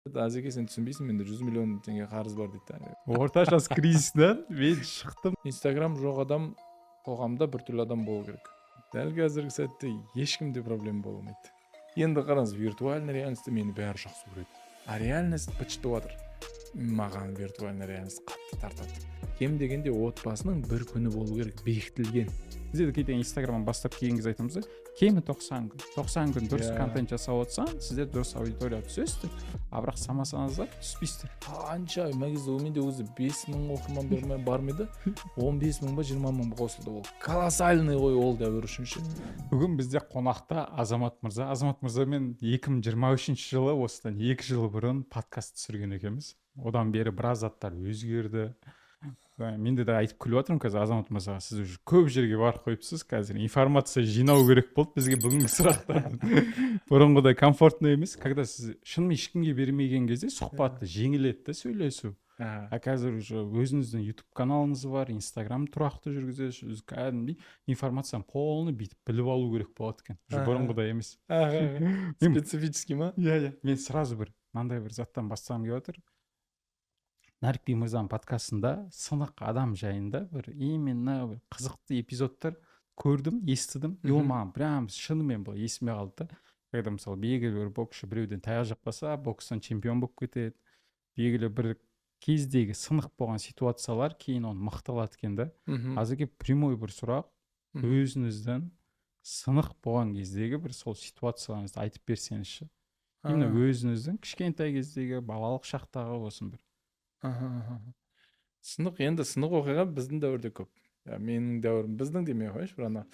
Азеке, сен түсінбейсің, менде 100 миллион теңге қарыз бар дейді. Орта жас кризисінен мен шықтым. Инстаграм жоқ адам қоғамда біртүрлі адам болу керек. Дәл қазіргі сәтте ешкімде проблема болмайды. Енді қараңыз, виртуальный реальностьті мені бәрі жақсы көреді. А реальность бытшытып жатыр. Маған виртуальный реальность қатты тартады. Кем дегенде отбасының бір күні болу керек, бекітілген. Бізде де кейде инстаграмнан бастап келген кезде айтамыз да, кемі 90 күн дұрыс контент жасап отырсаң, сіздер дұрыс аудитория түсесіздер, а бірақ самасаңыздар түспейсіздер. Қанша мәгізді менде өзі 5000 оқырман бар ма еді? 15 000 ба 20 000 қосылды. Ол колоссальный ғой ол дәуір үшін ше. Бүгін бізде қонақта Азамат мырза. Азамат мырзамен 2023 жылы, осыдан 2 жыл бұрын подкаст түсірген екенбіз. Одан бері біраз заттар өзгерді. Менде де айтып күліп отырмын қазір Азамат мырзаға, сіз уже көп жерге барып қойыпсыз, қазір информация жинау керек болды бізге бүгінгі сұрақтар. Бұрынғыдай комфортный емес, когда сіз шынымен ешкімге бермеген кезде сұхбатты жеңілдетті да сөйлесу. А қазір уже өзіңіздің YouTube каналыңыз бар, Instagram тұрақты жүргізесіз, кәдімгідей информацияны полный бүйтіп біліп алу керек болады екен. Бұрынғыдай емес. Специфический ма? Иә. Мен сразу мынандай бір заттан бастағым келіп отыр. Нарикби мырзаның подкастында сынық адам жайында бір именно бір қызықты эпизодтар көрдім, естідім. И ол маған прям шынымен бұл есіме қалды да. Когда мысалы белгілі бір боксшы біреуден таяқ жаппаса, бокстан чемпион болып кетеді. Белгілі бір кездегі сынық болған ситуациялар кейін оны мықталады екен да. Азеке прямой бір сұрақ, өзіңізден сынық болған кездегі бір сол ситуацияларыңызды айтып берсеңізші. Именно өзіңіздің кішкентай кездегі балалық шақтағы болсын бір. Сынық, енді сынық оқиға біздің дәуірде көп. Менің дәуірім, біздің демей қойшы, бірақ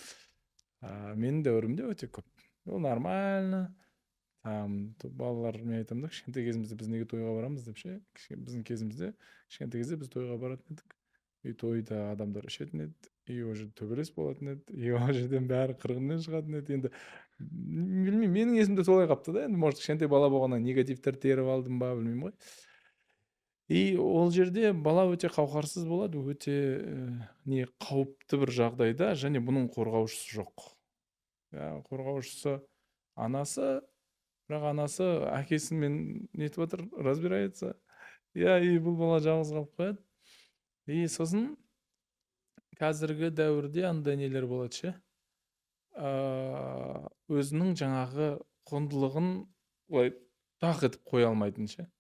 менің дәуірімде өте көп. Ол нормально. Балалар, мен айтамын да, кішкентай кезімізде біз неге тойға барамыз деп ше. Біздің кезімізде кішкентай кезде біз тойға баратын едік. И тойда адамдар ішетін еді, и ол жерде төбелес болатын еді, и ол жерден бәрі қырғыннан шығатын еді. Енді білмеймін, менің есімде солай қапты да. Енді может кішкентай бала болғаннан негативтер теріп алдым ба, білмеймін ғой. И ол жерде бала өте қауқарсыз болады, өте қауіпті бір жағдайда, және бұның қорғаушысы жоқ. Қорғаушысы анасы, бірақ анасы әкесімен нетіп отыр, разбирается. И бұл бала жалғыз қалып қояды. И сосын қазіргі дәуірде андай нелер болады ше. Өзінің жаңағы құндылығын тақ етіп қоя алмайтын ше.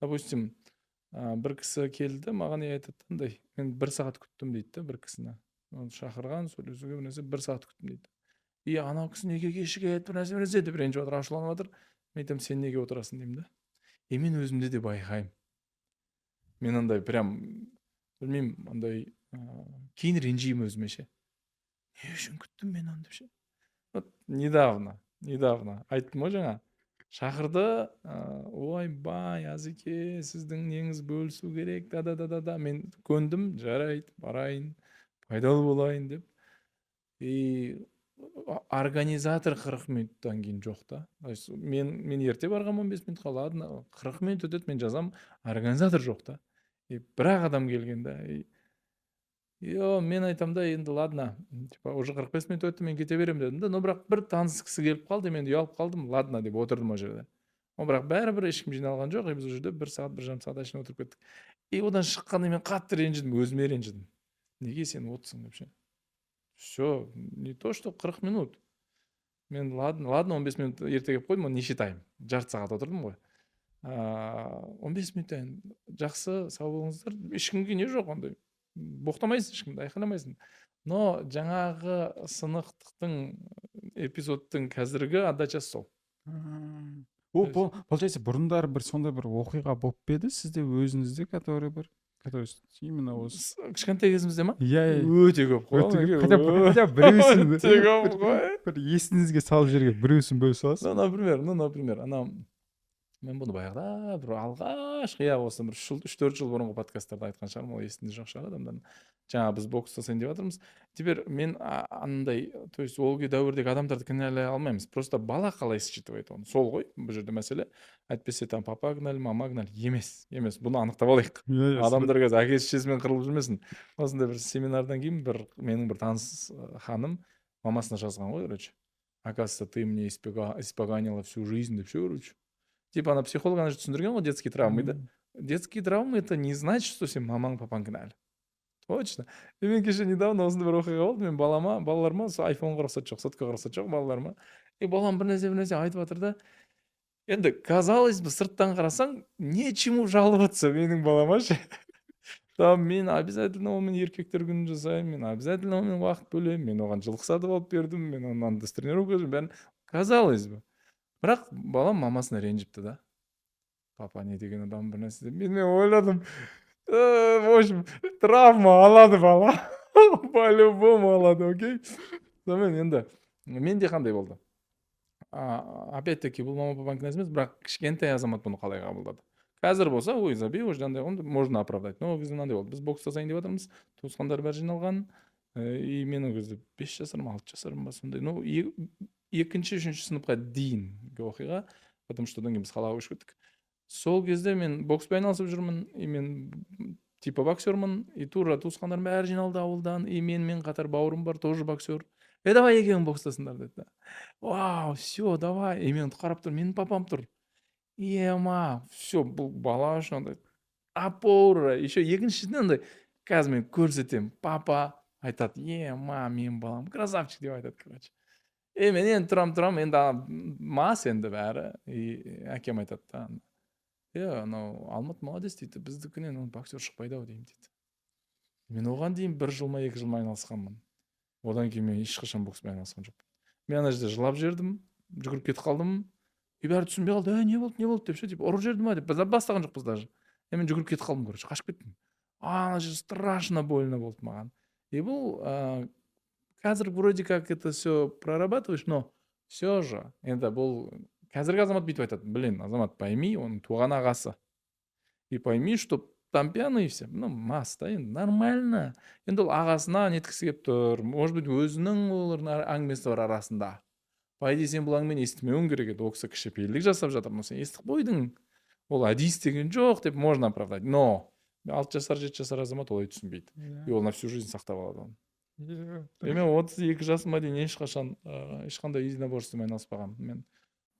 Допустим, бір кісі келді, маған айтады, мен 1 сағат күттім дейді да, бір кісіні. Оны шақырған, сөйлесуге бір нәрсе 1 сағат күттім дейді. И анау кісі неге кешігеді, бір нәрсе деп ренжіп отыр, ашуланып отыр. Мен айтамын, сен неге отырасың деймін да. И мен өзімде де байқаймын. Мен андай прям білмеймін, андай кейін ренжимін өзіме ше. Не үшін күттім мен оны деп ше. Вот недавно айттым ғой жаңа. Шақырды, ойбай, Азеке, сіздің неңіз бөлісу керек, да. Мен көндім, жарайды, барайын, пайдалы болайын деп. И организатор 40 минуттан кейін жоқ та. Мен ерте барғам 15 минутқа, ладно, 40 минут өтеді, мен жазам, организатор жоқ та. Бір-ақ адам келген да. Мен айтам да, енді ладно, уже 45 минут өтті, мен кете берем дедім да, но бірақ бір таныс кісі келіп қалды, мен ұялып қалдым, ладно деп отырдым ол жерде. Бірақ бәрібір ешкім жиналған жоқ, біз ол жерде 1 сағат, 1,5 сағат ішіне отырып кеттік. И одан шыққанда мен қатты ренжідім, өзіме ренжідім. Неге сен отырсың деп ше. Все, не то что 40 минут. Мен ладно, 15 минут ерте келіп қойдым, оны не считайым. Жарты сағат отырдым ғой. 15 минуттан жақсы, сау болыңыздар. Ешкімге не жоқ ондай. Боқтамайсың, ешкімді айқайламайсың. Но жаңағы сынықтықтың эпизодтың қазіргі отдачасы сол. Получается, бұрындар бір сондай бір оқиға болып беді сізде өзіңізде, который именно осы кішкентай кезімізде ма? Иә. Өте көп қой. Хотя біреусін өте көп қой. бір есіңізге салып жерге біреусін бөлісе аласыз. Например, мен бұны баяғыда бір алғашқы, осы бір 3-4 жыл бұрынғы подкасттарда айтқан шығармын, ол есінде жоқ шығар адамдардың. Жаңа біз бокстасайын деп жатырмыз. Теперь мен андай, то есть ол дәуірдегі адамдарды кінәлай алмаймыз. Просто бала қалай считывает оны. Сол ғой бұл жерде мәселе. Әйтпесе там папа кінәлі, мама кінәлі. Емес. Бұны анықтап алайық. Адамдар қазір әке-шешесімен қырылып жүрмесін. Осындай бір семинардан кейін менің бір таныс ханым мамасына жазған ғой, короче. Оказывается, ты мне испоганила всю жизнь деп ше, короче. типа ана психолог ана жерде түсіндірген ғой детские травмы да. Мгм. Детские травмы это не значит, что сен мамаң папаң кінәлі. Точно. И мен кеше недавно осындай бір оқиға болды. Мен балаларыма сол айфонға рұқсат жоқ, соткаға рұқсат жоқ балаларыма. И балам бір нәрсе айтып жатыр да. Енді казалось бы, сырттан қарасаң, нечему жаловаться менің балама ше. Там мен обязательно онымен еркектер күнін жасаймын, мен обязательно онымен уақыт бөлемін, мен оған жылқы сатып алып бердім, мен оны анда тренировка жүрмін, бәрін. Казалось бы. Бірақ балам мамасына ренжіпті да. Папа не деген адам бір нәрсе деп. Мен ойладым, в общем, травма алады бала. По-любому алады, окей? Сонымен енді менде қандай болды? Опять-таки бұл мама папаның кінәсі емес, бірақ кішкентай азамат бұны қалай қабылдады. Қазір болса, ой, забей, уже андай можно оправдать. Но ол кезде мынандай болды. Біз бокстасайын деп жатырмыз, туысқандар бәрі жиналған. И мен ол кезде 5 жасармын, 6 жасармын ба сондай. Ну, екінші, үшінші сыныпқа дейінгі оқиға, потому что одан кейін біз қалаға көшіп кеттік. Сол кезде мен бокспен айналысып жүрмін, и мен типа боксермын, и тура туысқандар бәрі жиналды ауылдан, и менімен қатар бауырым бар, тоже боксер. Давай екеуің бокстасыңдар деді. Вау, все, давай. И мен қарап тұр, менің папам тұр. Ема, все, бұл бала үшін андай опора. Еще екіншісінде андай, қазір мен көрсетемін, папа айтады, ема, менің балам красавчик деп айтады, короче. Мен енді тұрам, енді мас енді бәрі. И әкем айтады да, анау Алмат молодец дейді, біздікінен боксер шықпайды ау деймін дейді. Мен оған дейін 1 жыл ма 2 жыл ма айналысқанмын. Одан кейін мен ешқашан бокспен айналысқан жоқпын. Мен ана жерде жылап жердім, жүгіріп кетіп қалдым. И бәрі түсінбей қалды, не болды деп ше, типа ұрып жерді ма деп. Біз бастаған жоқпыз даже. Мен жүгіріп кетіп қалдым, короче, қашып кеттім. Ана жерде страшно больно болды маған. И бұл қазір вроде как это все прорабатываешь, но все же енді бұл қазіргі азамат бүйтіп айтады, блин, азамат, пойми, оның туған ағасы. И пойми, что там пьяный все, ну, мас, да, енді нормально. Енді ол ағасына неткісі келіп тұр, может быть, өзінің олардың әңгімесі бар арасында. По идее, сен бұл әңгімені естімеуің керек еді, ол кісі кішіпейілдік жасап жатыр, но сен естіп қойдың. Ол әдейі істеген жоқ деп можно оправдать. Но 6 жасар, 7 жасар азамат олай түсінбейді. И ол на всю жизнь сақтап алады оны. Мен 32 жасыма дейін ешқандай единоборствомен айналыспағанмын. Мен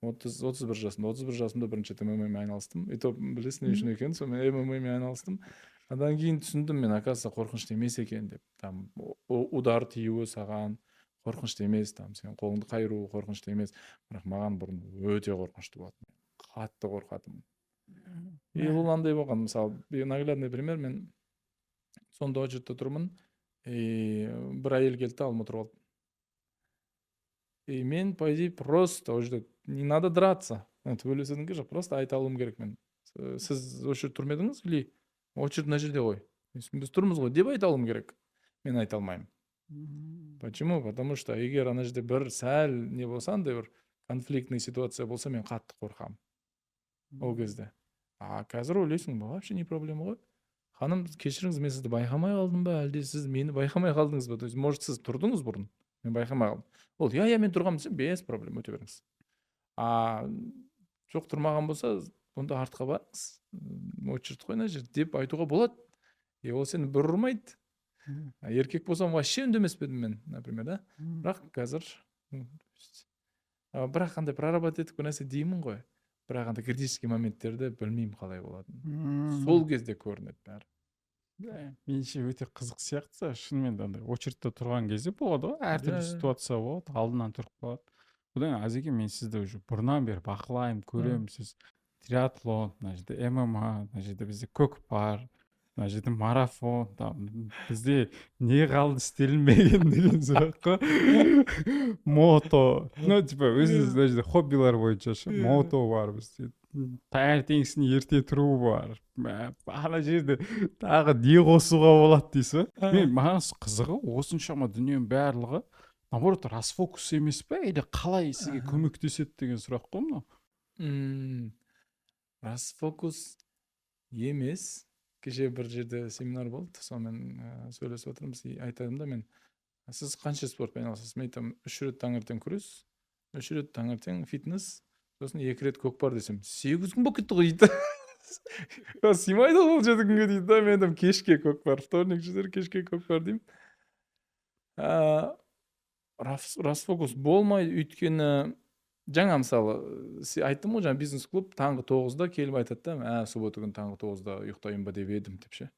31 жасымда бірінші рет ММА-мен айналыстым. И то білесің не үшін екен, сол мен ММА-мен айналыстым. Одан кейін түсіндім мен, оказывается, қорқынышты емес екен деп. Там удар тиюі саған қорқынышты емес, там сен қолыңды қайыру қорқынышты емес. Бірақ маған бұрын өте қорқынышты болатын. Қатты қорқатынмын. И бұл андай болған, мысалы, наглядный пример, мен сонда очередьте тұрмын. И бір әйел келді, алма тұрып алды. И мен, по идее, просто уже не надо драться. Төбелесудің жоқ, просто айта алуым керек мен. Сіз очередь тұрмедіңіз, или очередь мына жерде ғой. Біз тұрмыз ғой деп айта алуым керек. Мен айта алмаймын. Почему? Потому что егер ана жерде бір сәл не болса, андай бір конфликтный ситуация болса, мен қатты қорқамын. Ол кезде. Қазір ойлайсың, вообще не проблема ғой. Ханым, кешіріңіз, мен сізді байқамай қалдым ба, әлде сіз мені байқамай қалдыңыз ба? То есть, может, сіз тұрдыңыз бұрын, мен байқамай қалдым. Ол, мен тұрғанмын десем, без проблем, өте беріңіз. Жоқ тұрмаған болса, онда артқа барыңыз, очередь қой мына жерде деп айтуға болады. И ол сені бір ұрмайды. Еркек болсам, вообще үндемес пе едім мен, например, да? Бірақ қазір бірақ қандай проработать етіп нәрсе деймін ғой. Бірақ андай критический моменттерді білмеймін қалай болатынын. Сол кезде көрінеді бәрі. Меніңше өте қызық сияқты, шынымен де андай очередьте тұрған кезде болады ғой, әртүрлі ситуация болады, алдынан тұрып қалады. Одан Азеке, мен сізді уже бұрыннан бері бақылаймын, көремін, сіз триатлон, мына жерде ММА, мына жерде бізде көкпар, мына жерде марафон, бізде не қалды істелінбеген деген сұрақ қой. Мото, ну типа өзіңіз мына жерде хоббилар бойынша мото бар бізде. Таңертеңгісін ерте тұру бар. Ана жерде тағы не қосуға болады дейсіз ба? Маған қызығы осыншама дүниенің барлығы наоборот расфокус емес пе, или қалай сізге көмектеседі деген сұрақ қой мынау. Расфокус емес. Кеше бір жерде семинар болды, сонымен сөйлесіп отырмыз, айтадым да мен, сіз қанша спортпен айналысасыз? Мен айтамын, 3 рет таңертең күрес, 3 рет таңертең фитнес, сосын 2 рет көкпар десем, 8 күн болып кетті ғой дейді. Сыймайды ол жеті күнге дейді да, мен кешке көкпар, вторник жүзер кешке көкпар деймін. Расфокус болмайды, өйткені жаңа мысалы айттым ғой жаңа бизнес клуб таңғы 9-да келіп айтады да, суббота күні таңғы 9-да ұйықтайын ба деп едім деп ше.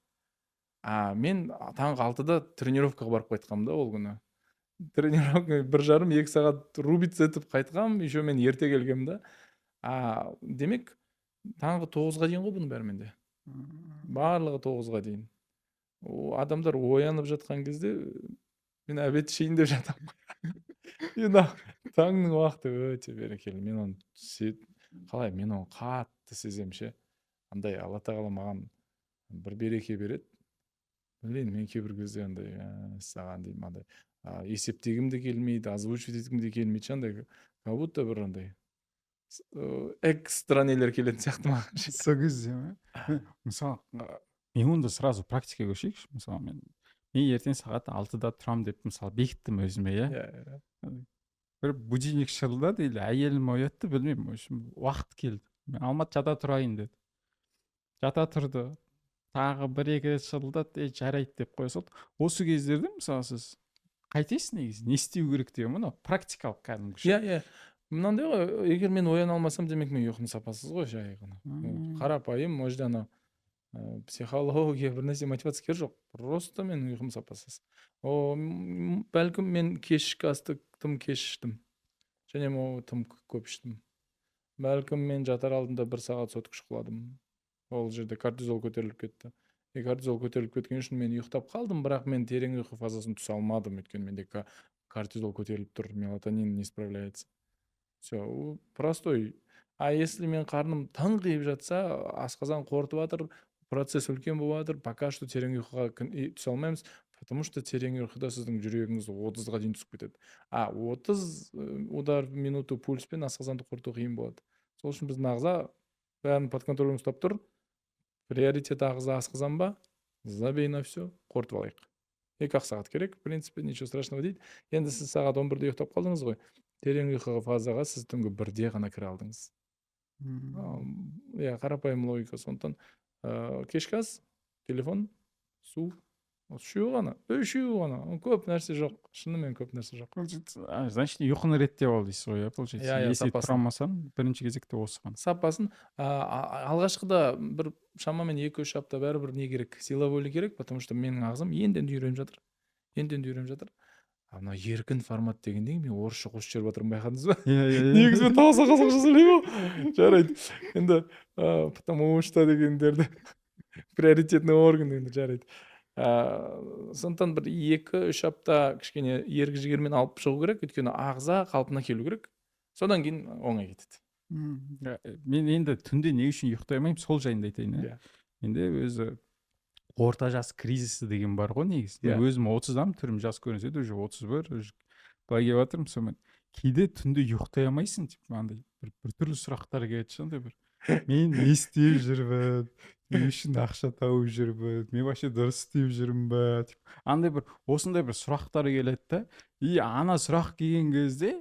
Мен таңғы 6-да тренировкаға барып қайтқам да ол күні. Тренировка 1,5-2 сағат рубиться етіп қайтқам, еще мен ерте келгем да. Демек таңғы 9-ға дейін ғой бұның бәрі менде. Барлығы 9-ға дейін. Адамдар оянып жатқан кезде мен обед ішейін деп жатамын. Енді таңның уақыты өте берекелі. Мен оны қалай, мен оны қатты сезем ше. Андай Алла тағала маған бір береке береді. Блин, мен кейбір кезде андай саған деймін, андай есептегім де келмейді, озвучивать еткім де келмейді, андай как будто бір андай экстра нелер келетін сияқты маған. Сол кезде мысалы мен онда сразу практикаға көшейікші. Мысалы мен ертең сағат 6-да тұрам деп мысалы бекіттім өзіме, иә. Бір будильник шырылдады или әйелім оятты, білмеймін, уақыт келді. Мен Алматы жата тұрайын деді. Жата тұрды. Тағы 1-2 рет шырылдады, жарайды деп қоя салды. Осы кездерде мысалы сіз қайтесіз негізі, не істеу керек деген мұны практикалық кәдімгі. Иә. Мынандай ғой, егер мен ояна алмасам, демек мен ұйқым сапасыз ғой, жай ғана. Қарапайым, может ана психология бір нәрсе мотивация керек жоқ. Просто мен ұйқым сапасыз. Бәлкім мен кешкі асты тым кеш іштім. Және тым көп іштім. Бәлкім мен жатар алдында 1 сағат сотка шықладым. Ол жерде кортизол көтеріліп кетті. Кортизол көтеріліп кеткен үшін мен ұйықтап қалдым, бірақ мен терең ұйқы фазасын түсе алмадым, өйткені менде кортизол көтеріліп тұр, мелатонин не справляется. Все, простой. Если мен қарным таңғиып жатса, асқазан қорытып жатыр, процесс үлкен болып жатыр, пока что терең ұйқыға түсе алмаймыз, потому что терең ұйқыда сіздің жүрегіңіз 30-ға дейін түсіп кетеді. 30 удар в минуту пульспен асқазанды қорыту қиын болады. Сол үшін біздің ағза бәрін под контролем ұстап тұр. Приоритет ағза асқазан ба? Забей на все, қорытып алайық. 2 сағат керек, в принципе, ничего страшного дейді. Енді сіз сағат 11-де ұйықтап қалдыңыз ғой. Терең ұйқы фазаға сіз түнгі 1-де ғана кіре алдыңыз. Қарапайым логика. Сондықтан кешкі ас, телефон, су, үшеу ғана, көп нәрсе жоқ. Шынымен көп нәрсе жоқ. Значит, ұйқыны реттеп ал дейсіз ғой, получается. Если тұра алмасам, бірінші кезекте осы ғана. Сапасын. Алғашқыда бір шамамен 2-3 апта бәрібір не керек? Сила воли керек, потому что менің ағзам енді үйреніп жатыр. Ана еркін формат дегенде мен орысша қосып жіберіп жатырмын, байқадыңыз ба? Негізі таза қазақша сөйлеймін. Жарайды. Енді потому что дегендерді приоритетный орган енді жарайды. Сондықтан бір 2-3 апта кішкене ерік жігермен алып шығу керек, өйткені ағза қалпына келу керек. Содан кейін оңай кетеді. Мен енді түнде не үшін ұйықтай алмаймын, сол жайында айтайын. Менде өзі орта жас кризисі деген бар ғой негізі. Өзім 30-дамын, түрім жас көрінсе де уже 31, былай келіп жатырмын. Сонымен кейде түнде ұйықтай алмайсың, бір түрлі сұрақтар келеді, сондай бір. Мен не істеп жүрмін, не үшін ақша тауып жүрмін, мен вообще дұрыс істеп жүрмін ба, андай бір осындай бір сұрақтар келеді да. Ана сұрақ келген кезде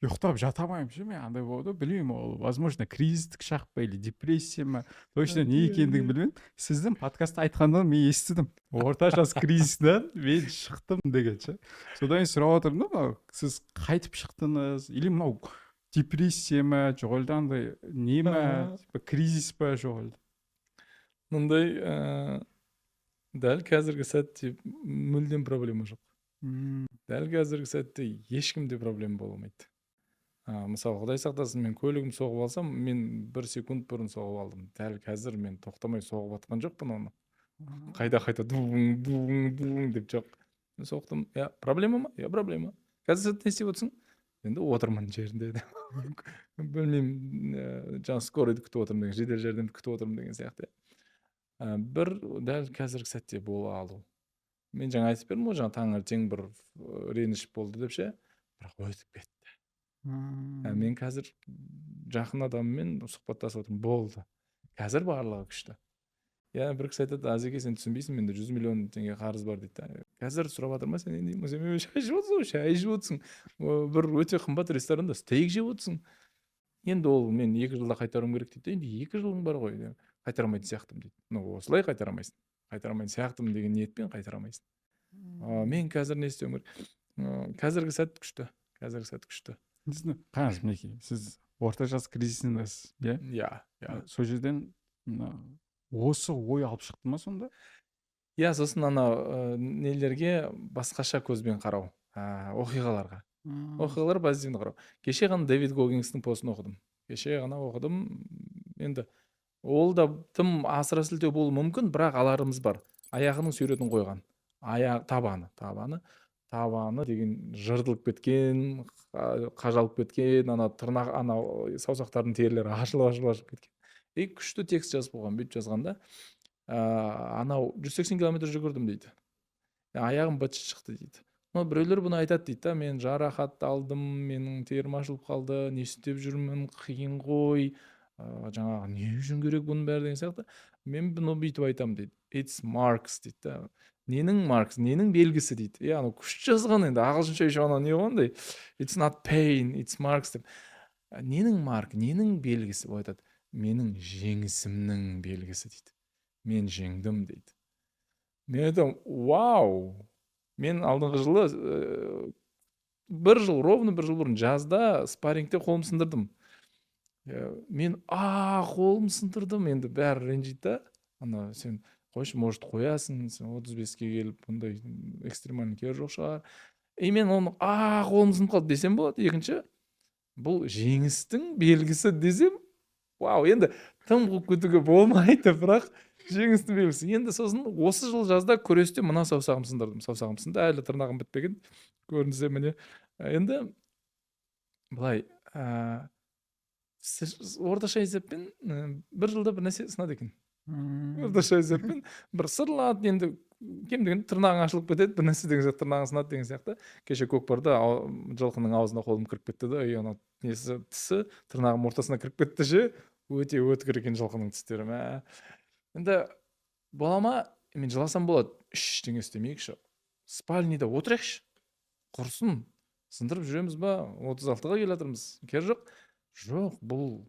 ұйықтап жата алмаймын ше, мен андай болды, білмеймін, ол возможно кризистік шақ па или депрессия ма, точно не екендігін білмеймін. Сіздің подкастта айтқандан мен естідім. Орта жас кризистен мен шықтым деген ше. Содан сұрап отырмын да, сіз қайтып шықтыңыз, или мынау депрессия ма, жоқ әлде андай не ма, кризис па, жоқ әлде? Мындай дәл қазіргі сәтте мүлдем проблема жоқ. Дәл қазіргі сәтте ешкімде проблема болмайды. Мысалы, Құдай сақтасын, мен көлігім соғып алсам, мен 1 секунд бұрын соғып алдым. Дәл қазір мен тоқтамай соғып атқан жоқпын оны. Қайда буң деп жоқ. Мен соқтым. Проблема ма? Проблема. Қазір сәтте не істеп отырсың? Енді отырмын жерінде. Білмеймін, жаңа скоройды күтіп отырмын деген, жедел жәрдемді күтіп отырмын деген сияқты. Бір дәл қазіргі сәтте бола алу. Мен жаңа айтып бердім ғой, жаңа таңертең бір реніш болды деп ше, бірақ өтіп кетті. Мен қазір жақын адаммен сұхбаттасып отырмын, болды. Қазір барлығы күшті. Бір кісі айтады, Азеке, сен түсінбейсің, менде 100 миллион теңге қарыз бар дейді. Қазір сұрап жатыр ма сен, сен шай жеп отырсың, бір өте қымбат ресторанда стейк жеп отырсың. Енді ол мен 2 жылда қайтаруым керек дейді. Енді 2 жылың бар ғой, қайтарамайтын сияқтымын дейді. Осылай қайтарамайсың. Қайтарамайтын сияқтымын деген ниетпен қайтарамайсың. Мен қазір не істеуім керек? Қазіргі сәт күшті. Қараңыз, мінекей, сіз орта жас кризисіндесіз, иә? иә Сол жерден осы ой алып шықты ма сонда? сосын ана нелерге басқаша көзбен қарау, оқиғаларға позитивді қарау. Кеше ғана Дэвид Гоггинстің постын оқыдым. Енді ол да тым асыра сілтеу болуы мүмкін, бірақ аларымыз бар. Аяғының суретін қойған. Табаны деген жыртылып кеткен, қажалып кеткен, ана тырнақ, ана саусақтардың терілері ашылып кеткен. Күшті текст жазып қойған, бүйтіп жазғанда, анау 180 км жүгірдім дейді. Аяғым быт шықты дейді. Біреулер бұны айтады дейді, мен жарақат алдым, менің терім ашылып қалды, не істеп жүрмін, қиын ғой, жаңағы не үшін керек бұның бәрі деген сияқты. Мен бұны бүйтіп айтамын дейді. It's marks дейді. Ненің маркс, ненің белгісі дейді. Анау күш жазған, енді ағылшынша еще анау не болғандай. It's not pain, it's marks деп. Ненің марк, ненің белгісі? Ол айтады, менің жеңісімнің белгісі дейді. Мен жеңдім дейді. Мен айтамын, вау. Мен алдыңғы жылы ровно бір жыл бұрын жазда спаррингте қолым сындырдым. Мен қолым сындырдым, енді бәрі ренжиді. Ана сен қойшы, может қоясың, сен 35-ке келіп бұндай экстремальный керегі жоқ шығар. Мен оны қолым сынып қалды десем болады. Екінші, бұл жеңістің белгісі десем, вау, енді тым қылып кетуге болмайды, бірақ жеңістің белгісі. Енді сосын осы жыл жазда күресте мына саусағым сындырдым. Саусағым сынды, әлі тырнағым бітпеген. Көрінсе міне. Енді былай, орташа есеппен бір жылда бір нәрсе сынады екен. Орташа есеппен бір сырлады, енді кем дегенде тырнағың ашылып кетеді, бір нәрсе деген сияқты, тырнағың сынады деген сияқты. Кеше көкпарда жылқының аузына қолым кіріп кетті да, ана несі, тісі тырнағым ортасына кіріп кетті ше, өте өткір екен жылқының тістері. Енді бола ма? Мен жыласам болады, ештеңе істемейікші, спальныйда отырайықшы, құрсын, сындырып жүреміз ба, 36-ға келе жатырмыз, кер жоқ, бұл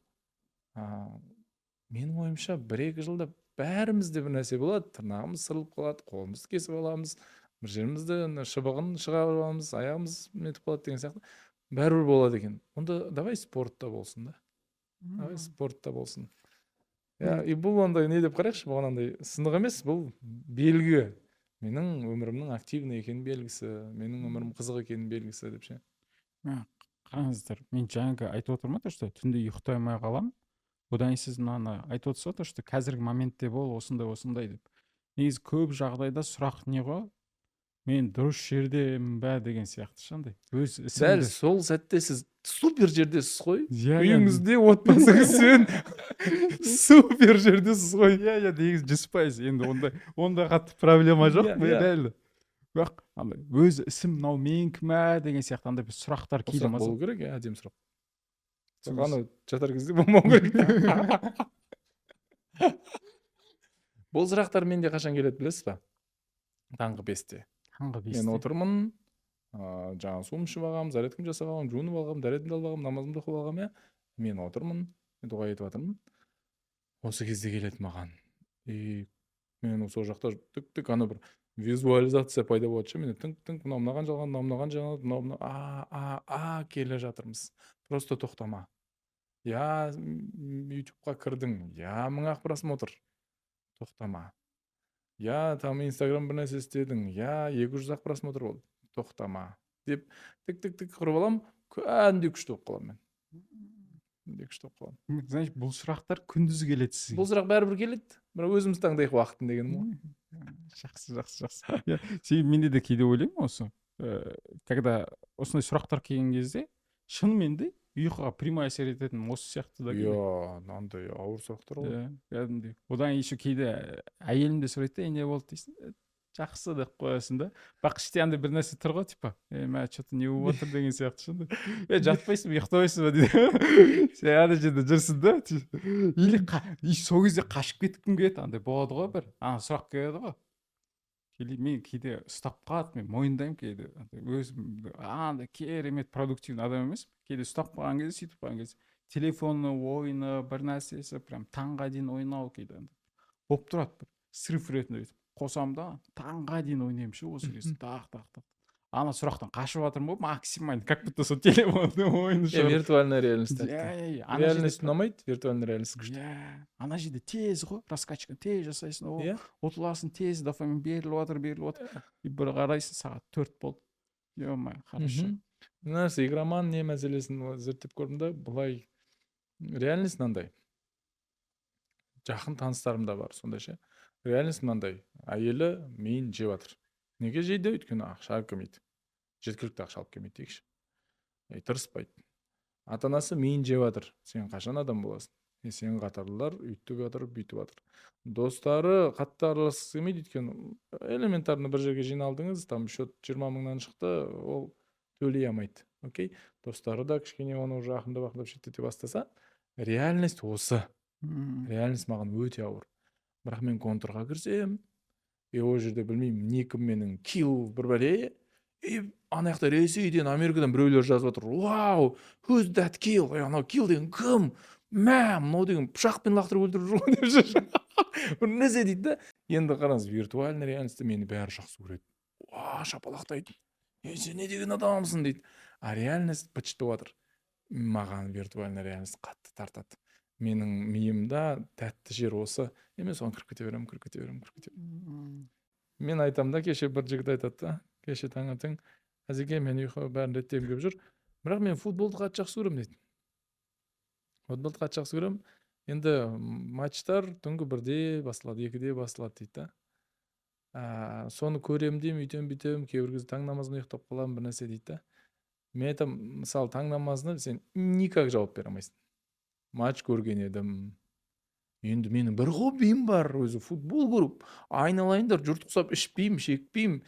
менің ойымша 1-2 жылда бәрімізде бір нәрсе болады, тырнағымыз сырылып қалады, қолымызды кесіп аламыз, бір жерімізді шыбығын шығарып аламыз, аяғымыз нетіп қалады деген сияқты, бәрібір болады екен. Онда давай спортта болсын да. И бұл андай не деп қарайықшы, бұған андай сынық емес, бұл белгі. Менің өмірімнің активный екенін белгісі, менің өмірім қызық екенін белгісі деп ше. Қараңыздар, мен жаңағы айтып отырмын, что түнде ұйықтай алмай қаламын. Одан сіз мынаны айтып отырсыз, что қазіргі моментте бол осындай деп. Негізі көп жағдайда сұрақ не ғой? Мен дұрыс жердемін бе деген сияқты шандай. Дәл сол сәтте сіз супер жердесіз ғой. Үйіңізде отбасыңызбен супер жердесіз ғой. Негізі 100%. Енді онда қатты проблема жоқ. Дәл. Бірақ өз ісім мынау менікі ме деген сияқты андай бір сұрақтар кейде маза. Болу керек, әдемі сұрақ. Аны жатар кезде болмау керек. Бұл сұрақтар менде қашан келеді білесіз ба? Таңғы 5-те. Мен отырмын, жаңа суым ішіп алғам, зарядкамды жасап алғам, жуынып алғам, дәретімді алып алғам, намазымды оқып алғам, мен отырмын, дұға етіп жатырмын. Осы кезде келеді маған. Мен сол жақта тік ана бір визуализация пайда болады ше, мен тыңқ мынаған жалған, мынаған жалған, келе жатырмыз. Просто тоқтама. YouTube-қа кірдің, 1000 просмотр. Тоқтама. Там Instagram бір нәрсе істедің, 200 просмотр болды. Тоқтама. Деп тік құрып алам, кәдімгідей күшті болып қаламын мен. Значит, бұл сұрақтар күндіз келеді сізге. Бұл сұрақ бәрібір келеді, бірақ өзіміз таңдайық уақытын дегенім ғой. Жақсы. Менде де кейде ойлаймын осы. Когда осындай сұрақтар келген кезде, шынымен де ұйқыға прямой әсер ететін осы сияқты да. Андай ауыр сұрақтар ғой. Кәдімгідей. Одан еще кейде әйелім де сұрайды, не болды дейсің? Жақсы деп қоясың да. Бірақ іште андай бір нәрсе тұр ғой, типа, что-то не болып отыр деген сияқты шынды. Жатпайсың, ұйықтамайсың ба дейді. Сен ана жерде жүрсің да. Или сол кезде қашып кеткім келеді, андай болады ғой бір. Сұрақ келеді ғой. Мен кейде ұстап қалады, мен мойындаймын кейде. Өзім андай керемет продуктивный адам емес. Кейде ұстап қалған кезде, сөйтіп қалған кезде. Телефонны, ойыны, бір нәрсесі, прям таңға дейін ойнау кейде. Болып тұрады бір. Срыв ретінде қосам да, таңға дейін ойнаймын ше, осы кезде. Тақ. ана сурактан качып атырмын го максимально, как будто сол телефондун ойуну шығарып. Виртуальный реальность Ана жерде реальность ұнамайды, виртуальный реальность күшті. ана жерде тез го, раскачка тез жасайсың, Иә. ұтыласың тез, дофамин беріліп атыр, и бір қарайсың сағат 4 болды. Ё-моё, хорошо. Нәрсе, игроман не мәселесін зерттеп көрдім да, бұлай реальность мынандай. Жақын таныстарым да бар, сондай ше. Реальность мынандай. Әйелі миын жеп жатыр. Неге жейді? Өйткені ақша алып келмейді. Жеткілікті ақша алып келмейді дейікші. Тырыспайды. Ата-анасы миын жеп жатыр. Сен қашан адам боласың? Сен қатарлылар үйтіп жатыр, бүйтіп жатыр. Достары қатты араласқысы келмейді, өйткені элементарно бір жерге жиналдыңыз, там счет 20 мыңнан шықты, ол төлей алмайды. Окей? Достары да кішкене оны уже ақындап шеттете бастаса, реальность осы. Реальность маған өте ауыр. Бірақ мен контрға кірсем, ол жерде білмеймін, никім менің kill бір бәле, ана жақта Ресейден, Америкадан біреулер жазып отыр. Вау, who's that kill? Анау kill деген кім? Мынау деген пышақпен лақтырып өлтіріп жүр ғой деп жүр. Бір нәрсе дейді да. Енді қараңыз, виртуальный реальностьте мені бәрі жақсы көреді. Шапалақтайды. Сен не деген адамсың дейді. А реальность бытшытып жатыр. Маған виртуальный реальность қатты тартады. Менің миымда тәтті жер осы. Мен соған кіріп кете беремін. Мен айтам да, кеше бір жігіт айтады да, кеше таңертең, әзеке мен ұйқы бәрін реттегім келіп жүр, бірақ мен футболды қатты жақсы көремін дейді. Футболды қатты жақсы көремін. Енді матчтар түнгі 1-де басылады, 2-де басылады дейді да. Соны көремін деймін, үйтем, кейбір кезде таң намазына ұйықтап қаламын, бір нәрсе дейді да. Мен айтам, мысалы таң намазына сен никак жауап бере алмайсың. Матч көрген едім. Енді менің бір хоббиім бар, өзі футбол көріп, айналайындар, жұрт құсап ішпеймін, шекпеймін,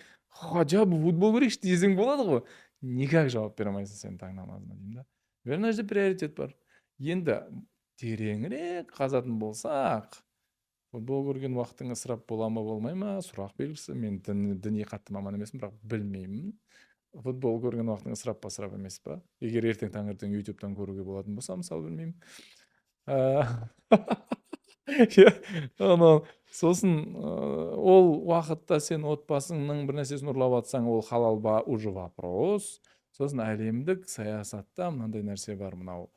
жабы футбол көрейікші десең болады ғой. Никак жауап бере алмайсың сен таң намазына деймін да. Верно жерде приоритет бар. Енді тереңірек қазатын болсақ, футбол көрген уақытың ысырап бола ма болмай ма, сұрақ белгісі. Мен діни қатты маман емеспін, бірақ білмеймін. Футбол көрген уақытың ысырап емес па? Егер ертең таңертең YouTube'дан көруге болатын болса, мысалы білмеймін. Сосын ол уақытта сен отбасыңның бір нәрсесін ұрлап атсаң, ол халал ба, уже вопрос. Сосын әлемдік саясатта мынандай нәрсе бар, мынау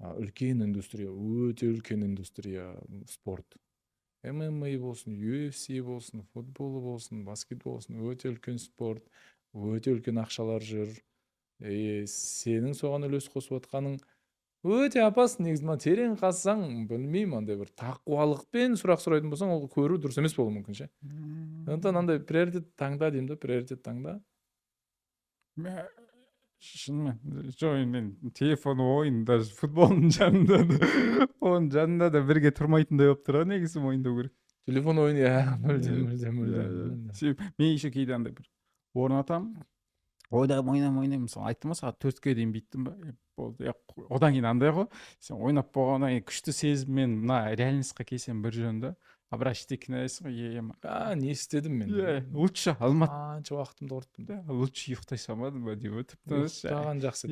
үлкен индустрия, өте үлкен индустрия, спорт. MMA болсын, UFC болсын, футбол болсын, баскетбол болсын, өте үлкен спорт, өте үлкен ақшалар жүр. Сенің соған үлес қосып отқаның өте опасын. Негізі терең қазсаң, білмеймін, андай бір тақуалықпен сұрақ сұрайтын болсаң, ол көру дұрыс емес болуы мүмкін ше. Сондықтан андай приоритет таңда деймін да, приоритет таңда. Шынымен, мен телефон ойын, даже футболдың жанында да бірге тұрмайтындай болып тұр, негізі мойындау керек. Телефон ойын, мүлдем. Мен еще кейде андай бір орнатам, ойнаймын, мысалы айттым ба, сағат 4-ке дейін биттім ба, болды. Одан кейін андай ғой, сен ойнап болғаннан кейін күшті сезіммен мына реальностьқа келсем бір жөнді, бірақ іште кінәлайсың ғой, не істедім мен? Лучше алмат. Қанша уақытымды құрттым да. Лучше ұйықтай салмадым ба деп тып-тыныш. Ұйықтаған жақсы.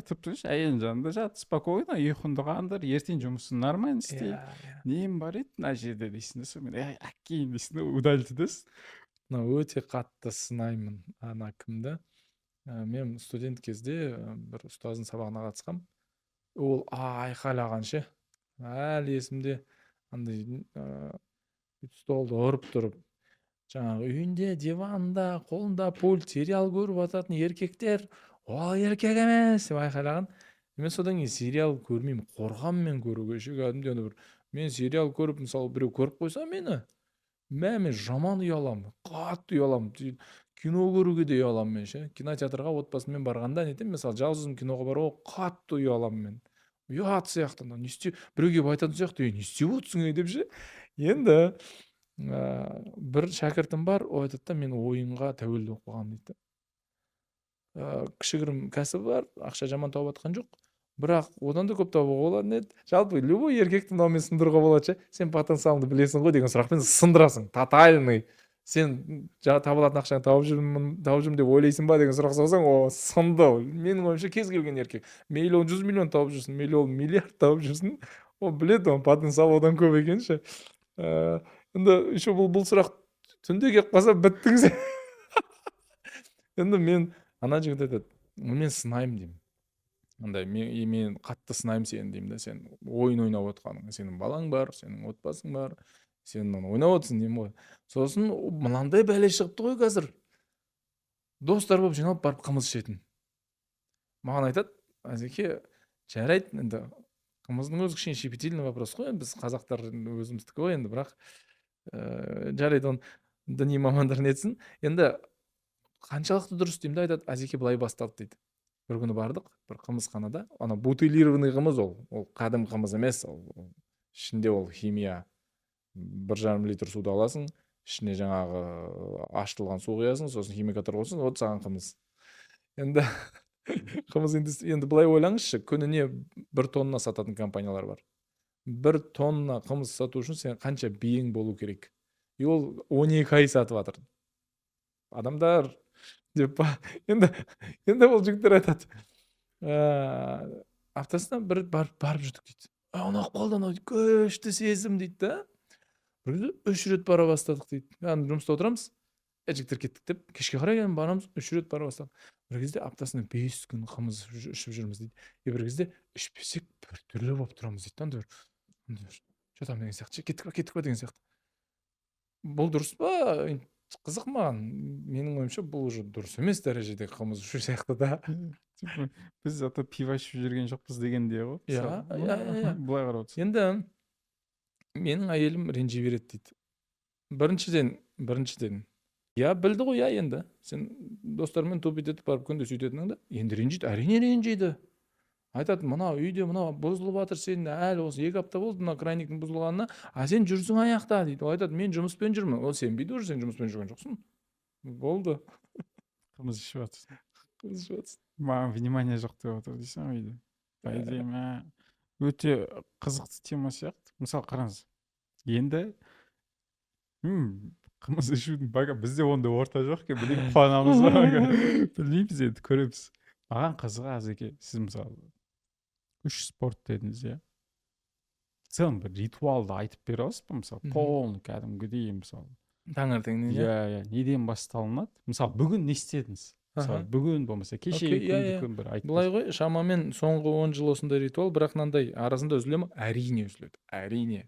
Тып-тыныш, әйелің жанында жат, спокойно, ұйқыңды қандыр, ертең жұмысын нормально істей. Нем бар еді мына жерде дейсің да, мен әкейін дейсің да, удальды дейсің. Өте қатты сынаймын ана кімді. Мен студент кезде бір ұстаздың сабағына қатысқам. Ол айқайлаған ше. Әлі есімде андай столды ұрып тұрып, жаңағы үйінде, диванда, қолында пульт, сериал көріп ататын еркектер, ол еркек емес деп айқайлаған. Мен содан кейін сериал көрмеймін, қорғанмен көруге кәдімгідей бір. Мен сериал көріп, мысалы біреу көріп қойса мені, мен жаман ұяламын, қатты ұяламын. Кино көруге де ұяламын мен ше. Кинотеатрға отбасымен барғанда нетем, мысалы жалғыз киноға баруға қатты ұяламын мен. Ұят сияқты, біреуге айтатын сияқты, не істеп отырсың деп ше. Енді бір шәкіртім бар, ол айтады да, мен ойынға тәуелді болып қалғанмын дейді. Кішігірім кәсібі бар, ақша жаман тауып атқан жоқ, бірақ одан да көп табуға болады еді. Жалпы любой еркекті мынаумен сындыруға болады ше. Сен потенциалыңды білесің ғой деген сұрақпен сындырасың, тотальный. Сен табылатын ақшаны тауып жүрмін деп ойлайсың ба деген сұрақ қойсаң, о сынды. Менің ойымша кез келген еркек мейлі 100 миллион тауып жүрсін, мейлі миллиард тауып жүрсін, ол біледі, оның потенциал одан көп екен ше. Енді еще бұл сұрақ түнде келіп қалса біттіңіз. Енді мен ана жігіт айтады мен сынаймын деймін, андай мен қатты сынаймын сені деймін да, сен ойын ойнап отқаның, сенің балаң бар, сенің отбасың бар, сен ойнап отырсың деймін ғой. Сосын мынандай бәле шығыпты ғой қазір, достар болып жиналып барып қымыз ішетін. Маған айтады, Азеке, жарайды, енді қымыздың өзі кішкене щепетильный вопрос қой, біз қазақтар өзіміздікі ғой енді, бірақ жарайды, оны діни мамандар нетсін. Енді қаншалықты дұрыс деймін да, айтады, Азеке былай басталды дейді. Бір күні бардық, бір қымызханада, ана бутилированный қымыз, ол қадым қымыз емес, ол ішінде ол химия, 1,5 литр суды аласың, ішіне жаңағы ашытылған су құясың, сосын химикаттар қосың, вот саған қымыз. Енді қымыз енді былай ойлаңызшы, күніне 1 тонна сататын компаниялар бар. 1 тонна қымыз сату үшін сен қанша биең болу керек? И ол 12 ай сатып жатыр. Адамдар деп енді ол жігіттер айтады, аптасына бір барып жүрдік дейді. Ұнап қалды анау күшті сезім дейді да. Бір кезде 3 рет бара бастадық дейді. Яғни жұмыста отырамыз, жігіттер кеттік деп, кешке қарай барамыз, 3 рет бара бастадық. Бір кезде аптасына 5 күн қымыз ішіп жүрміз дейді. Бір кезде ішпесек бір түрлі болып тұрамыз дейді. Жатам деген сияқты, кеттік па деген сияқты. Бұл дұрыс па? Қызық маған. Менің ойымша бұл уже дұрыс емес дәрежеде қымыз ішу сияқты да. Біз зато пиво ішіп жүрген жоқпыз дегенде ғой. Иә. Былай қарап отырсаң. Енді менің әйелім ренжи береді дейді. Біріншіден. Я білді ғой, енді. Сен достармен топ етіп барып күнде сөйтетінің да. Енді ренжиді, әрине ренжиді. Айтады, мына үйде мына бұзылып жатыр, сен әлі осы 2 апта болды мына крайниктің бұзылғанына, а сен жүрсің аяқта дейді. Ол айтады, мен жұмыспен жүрмін. Ол сенбейді уже, сен жұмыспен жүрген жоқсың. Болды. Қымыз ішіп жатырсың. Маған внимание жоқ деп отыр дейсің ғой үйде. По идее, өте қызықты тема сияқты. Мысалы қараңыз, енді қымыз ішудің бізде ондай орта жоқ екен, білейік, қуанамыз ба, білмейміз, енді көреміз. Маған қызығы Азеке, сіз мысалы үш спорт дедіңіз, иә. В целом бір ритуалды айтып бере аласыз ба, мысалы полный кәдімгідей, мысалы таңертеңнен, иә, неден басталынады? Мысалы бүгін не істедіңіз? Мысалы бүгін болмаса кешегі күн бір айтып. Былай ғой, шамамен соңғы 10 жыл осындай ритуал, бірақ мынандай арасында үзіле ме? Әрине үзіледі. Әрине.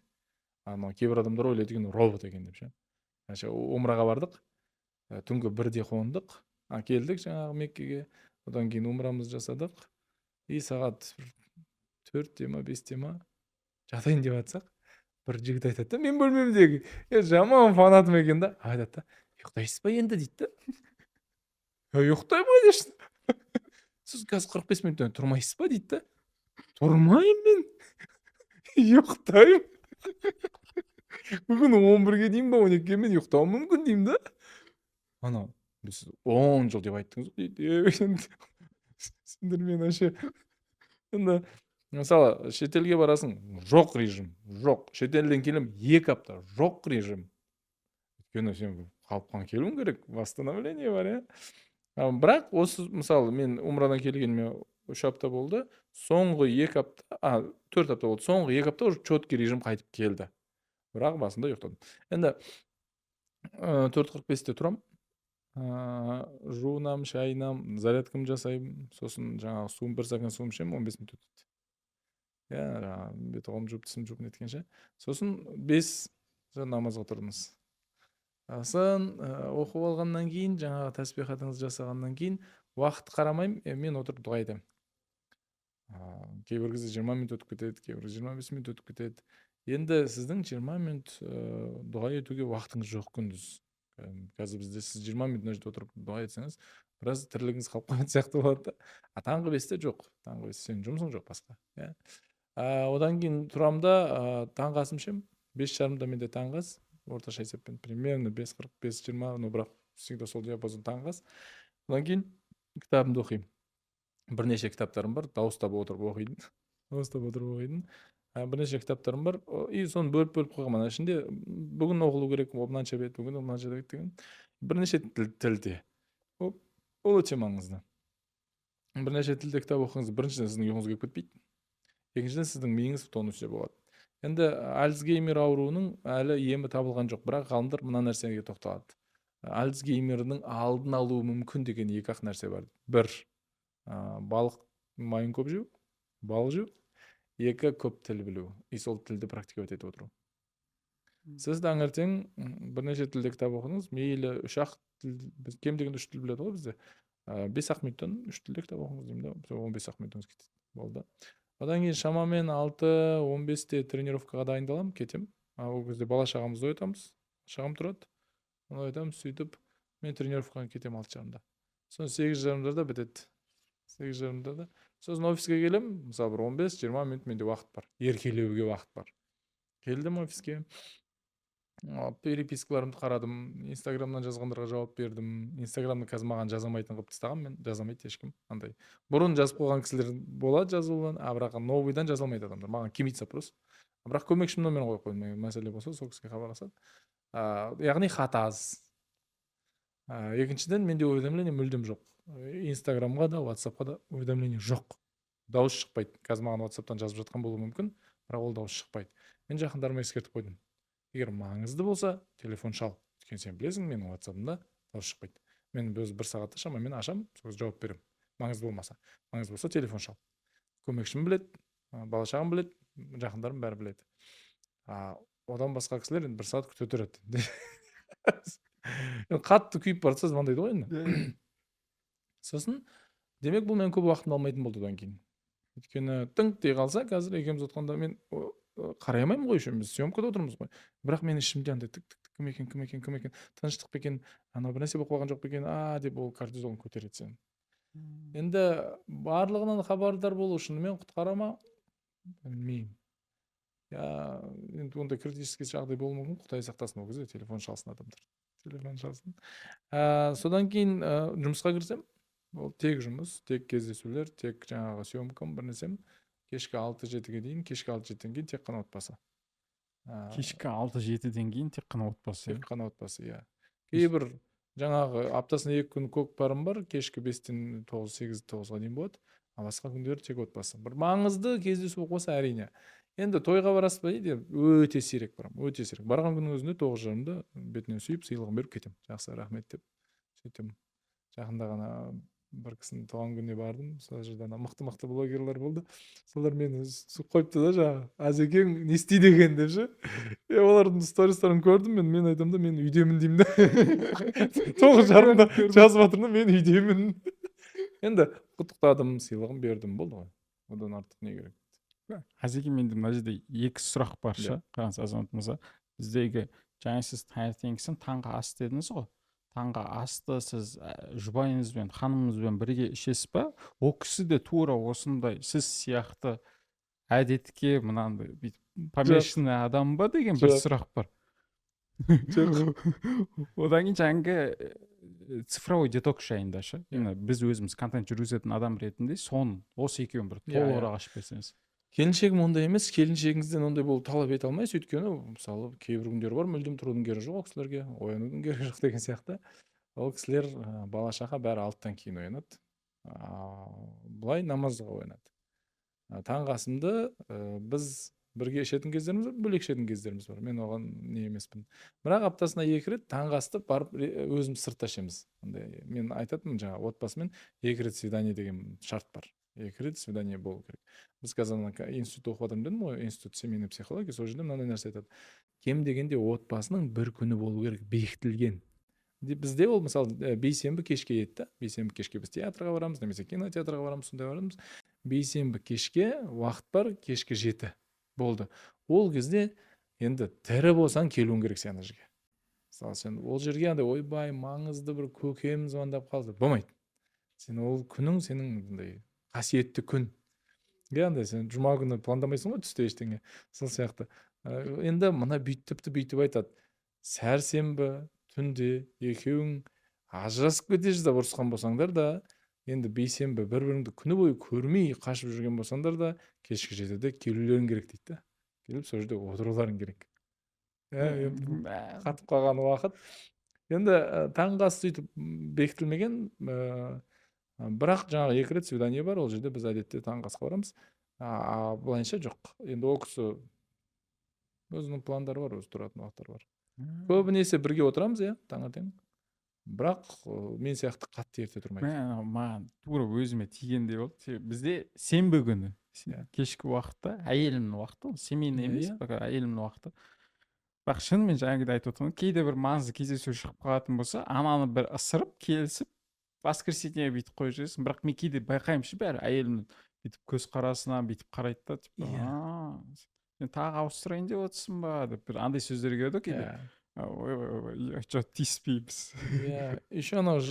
Ана кейбір адамдар ойлайды екен, робот екен деп ше. Умраға бардық, түнгі 1-де қондық, келдік жаңағы Меккеге, одан кейін умрамызды жасадық, и сағат 4-те ма 5-те ма жатайын деп жатсақ, бір жігіт айтады да, мен бөлмемдегі жаман фанатым екен да, айтады да, ұйықтайсыз ба енді дейді да. Ұйықтаймын ғой дешін. Сіз қазір 45 минуттан тұрмайсыз ба дейді да. Тұрмайым мен. Ұйықтаймын. Бүгін 11-ге дейін ба 12-ге мен ұйықтауым мүмкін деймін да. Ана, біз 10 жыл деп айттыңыз дейді. Сендер мен әше. Енді, мысалы, шетелге барасың, жоқ режим, жоқ. Шетелден келем 2 апта, жоқ режим. Өйткені сен қалыпқан келуің керек, восстановление бар, иә. Бірақ осы, мысалы, мен умрадан келгеніме 3 апта болды, соңғы 2 апта, 4 апта болды, соңғы 2 апта уже четкий режим қайтып келді. Бірақ басында ұйықтадым. Енді 4:45-те тұрам, жуынам, шайынам, зарядкам жасаймын, сосын жаңағы суым, 1 стакан суым ішемін, 15 минут өтеді. Иә, бет-қолым жуып, тісім жуып неткенше. Сосын 5 намазға тұрдыңыз. Сосын оқып алғаннан кейін, жаңағы тәсбихатыңызды жасағаннан кейін, уақыт қарамаймын, мен отырып дұға етемін. Кейбір кезде 20 минут өтіп кетеді, кейбір 25 минут өтіп кетеді. Енді сіздің 20 минут дұға етуге уақытыңыз жоқ күндіз. Қазір бізде сіз 20 минут мына жерде отырып дұға етсеңіз, біраз тірлігіңіз қалып қойған сияқты болады да. Таңғы 5-те жоқ. Таңғы 5-те сенің жұмысың жоқ басқа. Одан кейін тұрамын да, таңғы асым ішемін. 5:30-да менде таңғы ас, орташа есеппен примерно 5:45-20, но бірақ всегда сол диапазон таңғы ас. Одан кейін кітабымды оқимын. Бірнеше кітаптарым бар, дауыстап отырып оқидым. Бірнеше кітаптарым бар, и соны бөліп қойғанмын. Ана ішінде бүгін оқылу керек, мынанша бет, бүгін мынанша бет деген. Бірнеше тілде. Ол өте маңызды. Бірнеше тілде кітап оқыңыз, біріншіден сіздің ұйқыңыз келіп кетпейді. Екіншіден сіздің миыңыз тонуста болады. Енді Альцгеймер ауруының әлі емі табылған жоқ, бірақ ғалымдар мына нәрсеге тоқталады. Альцгеймердің алдын алуы мүмкін деген екі ақ нәрсе бар. Бір, балық майын көп жеу, балық жеу. Екі, көп тіл білу. И сол тілді практиковать етіп отыру. Сіз таңертең бірнеше тілде кітап оқыдыңыз, мейлі 3-ақ тіл, біз кем дегенде 3 тіл біледі ғой бізде. 5-ақ минуттан 3 тілде кітап оқыңыз деймін да, 15-ақ минутыңыз кетеді. Болды. Одан кейін шамамен 6-15-те тренировкаға дайындаламын, кетем. Ол кезде бала шағамызды оятамыз. Шағам тұрады. Оны оятамыз, сөйтіп мен тренировкаға кетем 6:30-да. Сосын 8:30-да бітеді. 8:30-да. Сосын офиске келем, мысалы бір 15-20 минут менде уақыт бар. Еркелеуге уақыт бар. Келдім офиске. Перепискаларымды қарадым, инстаграмнан жазғандарға жауап бердім. Инстаграмды қазір маған жазамайтын қылып тастаған, мен жазамайды ешкім. Андай бұрын жазып қойған кісілер болады жазуын, бірақ новыйдан жаза алмайды адамдар. Маған келмейді запрос. Бірақ көмекшім номерін қойып қойдым. Мәселе болса сол кісіге хабарласады. Яғни хат аз. Екіншіден менде уведомление мүлдем жоқ. Инстаграмға да, WhatsAppқа да уведомление жоқ. Дауыс шықпайды. Қазір маған WhatsAppтан жазып жатқан болуы мүмкін, бірақ ол дауыс шықпайды. Мен жақындарыма ескертіп қойдым. Егер маңызды болса, телефон шал. Өйткені сен білесің, менің WhatsApp'ымда дауыс шықпайды. Мен өз 1 сағатта шамамен ашам, сол жауап беремін. Маңызды болмаса. Маңызды болса, телефон шал. Көмекшім біледі, бала шағам біледі, жақындарым бәрі біледі. Одан басқа кісілер 1 сағат күте тұрады. Қатты күйіп барса звондайды ғой енді. Сосын, демек бұл мен көп уақытын алмайтын болды одан кейін. Өйткені тыңқ дей қалса, қазір екеуміз отқанда мен қарай алмаймын ғой, біз съемкада отырмыз ғой. Бірақ мен ішімде андай тік кім екен, тыныштық па екен, анау бір нәрсе болып қалған жоқ па екен, деп ол кортизолын көтереді сен. Енді барлығынан хабардар болу шынымен құтқара ма? Білмеймін. Енді ондай критический жағдай болуы мүмкін, Құдай сақтасын, ол кезде телефон шалсын адамдар. Телефон шалсын. Содан кейін жұмысқа кірсем, ол тек жұмыс, тек кездесулер, тек жаңағы съемкам, бір нәрсем. Кешкі 6-7-ге дейін, кешкі 6-7-ден кейін тек қана отбасы. Кешкі 6-7-ден кейін тек қана отбасы. Тек қана отбасы, иә. Кейбір жаңағы аптасына 2 күн көкпарым бар, кешкі 5-тен 8-9-ға дейін болады. Басқа күндері тек отбасы. Бір маңызды кездесу қоса әрине. Енді тойға барасыз ба дейді, өте сирек барам, өте сирек. Барған күннің өзінде 9:30-да бетінен сүйіп, сыйлығын беріп кетем. Жақсы, рахмет деп. Сөйтем. Жақында ғана бір кісінің туған күніне бардым. Сол жерде мықты блогерлер болды. Солар мені қойыпты да жаңағы, Азекең не істейді екен деп ше. Олардың стористарын көрдім, мен айтамын да, мен үйдемін деймін да. 9:30-да жазып жатырмын да, мен үйдемін. Енді құттықтадым, сыйлығын бердім, болды ғой. Одан артық не керек? Азеке, менде мына жерде 2 сұрақ бар ше. Қараңыз, Азамат мырза. Біздегі жаңа сіз таңертеңгісін таңғы ас дедіңіз ғой. Таңғы асты сіз жұбайыңызбен, ханымыңызбен бірге ішесіз ба? Ол кісі де тура осындай сіз сияқты әдетке мынандай помешанный адам ба деген бір сұрақ бар. Одан кейін жаңағы цифровой детокс жайында ше. Біз өзіміз контент жүргізетін адам ретінде соны осы екеуін бір толығырақ ашып берсеңіз. Келіншегім ондай емес, келіншегіңізден ондай болып талап ете алмайсыз, өйткені мысалы кейбір күндер бар, мүлдем тұрудың керегі жоқ ол кісілерге, оянудың керегі жоқ деген сияқты. Ол кісілер бала шаға бәрі 6-тан кейін оянады. Бұлай намазға оянады. Таңғы асымды біз бірге ішетін кездеріміз бар, бөлек ішетін кездеріміз бар. Мен оған не емеспін. Бірақ аптасына 2 рет таңғы асты барып өзіміз сыртта ішеміз. Мен айтатынмын жаңағы отбасымен 2 рет свидание деген шарт бар. 2 рет свидание болу керек. Біз қазір институт оқып жатырмын дедім ғой, институт семейный психология, сол жерде мынандай нәрсе айтады. Кем дегенде отбасының бір күні болу керек, бекітілген. Бізде ол мысалы бейсенбі кешке еді. Бейсенбі кешке біз театрға барамыз, немесе кинотеатрға барамыз, сондай барамыз. Бейсенбі кешке уақыт бар, кешкі 7 болды. Ол кезде енді тірі болсаң келуің керек сен жерге. Мысалы сен ол жерге андай ойбай маңызды бір көкем звондап қалды, болмайды. Сен ол күнің сенің қасиетті күн. Андай сен жұма күні пландамайсың ғой түсте ештеңе. Сол сияқты. Енді мына бүйтіп айтады. Сәрсенбі түнде екеуің ажырасып кете жаздап ұрысқан болсаңдар да, енді бейсенбі бір-біріңді күні бойы көрмей қашып жүрген болсаңдар да, кешкі 7-де келулерің керек дейді. Келіп сол жерде отыруларың керек. Қатып қалған уақыт. Енді таңғы ас сөйтіп бекітілмеген, бірақ жаңағы 2 рет свидание бар, ол жерде біз әдетте таңғы асқа барамыз. Былайынша жоқ. Енді ол кісі өзінің пландары бар, өзі тұратын уақыттары бар. Көбінесе бірге отырамыз, таңертең. бірақ мен сияқты қатты ерте тұрмайды. маған тура өзіме тигендей болды. Бізде сенбі күні Иә. кешкі уақытта әйелімнің уақыты, ол семейный емес, Иә. бірақ әйелімнің уақыты. Бірақ шынымен жаңағыдай айтып отырмын, кейде бір маңызды кездесу шығып қалатын болса, ананы бір ысырып келісіп воскресенье бүйтіп қойып жібересің. Бірақ мен кейде байқаймын ше, бәрі әйелімнің бүйтіп көзқарасынан бүйтіп қарайды да, типа, Иә. сен тағы ауыстырайын деп отырсың ба деп бір андай сөздер келеді ғой кейде. Иә. Ой, что тиіспейміз. Иә. Еще анау